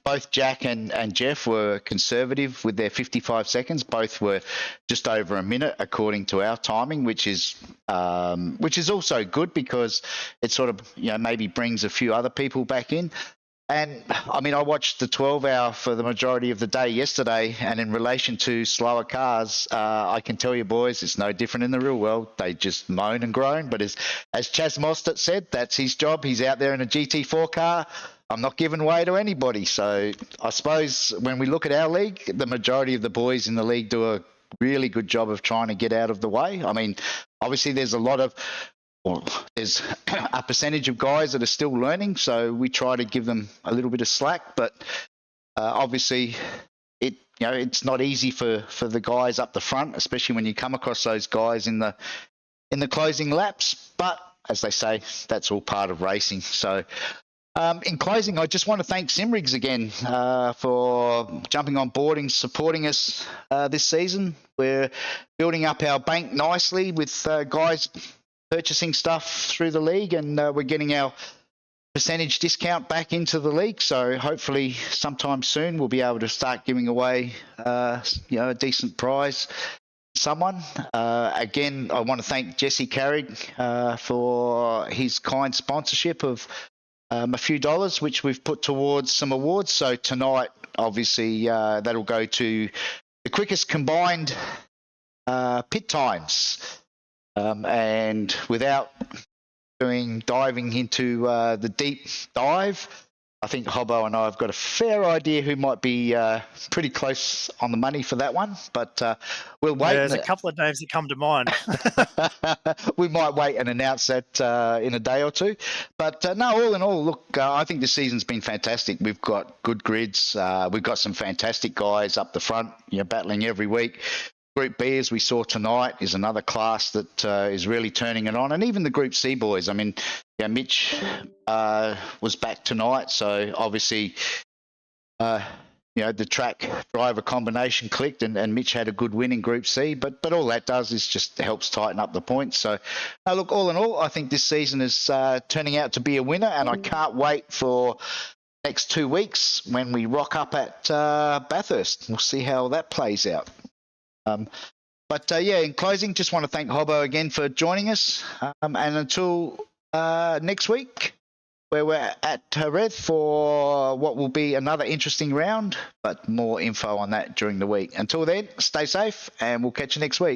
Both Jack and Jeff were conservative with their 55 seconds. Both were just over a minute according to our timing, which is also good because it sort of maybe brings a few other people back in. And I mean, I watched the 12-hour for the majority of the day yesterday, and in relation to slower cars, I can tell you, boys, it's no different in the real world. They just moan and groan. But as Chaz Mostert said, that's his job. He's out there in a GT4 car. I'm not giving way to anybody. So I suppose when we look at our league, the majority of the boys in the league do a really good job of trying to get out of the way. I mean, obviously there's there's a percentage of guys that are still learning, so we try to give them a little bit of slack. But obviously, it's not easy for the guys up the front, especially when you come across those guys in the closing laps. But as they say, that's all part of racing. So in closing, I just want to thank Simrigs again for jumping on board and supporting us this season. We're building up our bank nicely with guys purchasing stuff through the league, and we're getting our percentage discount back into the league. So hopefully sometime soon we'll be able to start giving away a decent prize to someone. Again, I want to thank Jesse Carrig for his kind sponsorship of a few dollars, which we've put towards some awards. So tonight, obviously, that'll go to the quickest combined pit times. And without diving into the deep dive, I think Hobbo and I have got a fair idea who might be pretty close on the money for that one. But we'll wait. There's a couple of names that come to mind. We might wait and announce that in a day or two. But no, all in all, look, I think this season's been fantastic. We've got good grids. We've got some fantastic guys up the front, battling every week. Group B, as we saw tonight, is another class that is really turning it on. And even the Group C boys. I mean, Mitch was back tonight, so obviously, the track driver combination clicked, and Mitch had a good win in Group C. But all that does is just helps tighten up the points. So, look, all in all, I think this season is turning out to be a winner, and I can't wait for next 2 weeks when we rock up at Bathurst. We'll see how that plays out. But yeah, in closing, just want to thank Hobbo again for joining us. And until next week, where we're at Jerez for what will be another interesting round, but more info on that during the week. Until then, stay safe, and we'll catch you next week.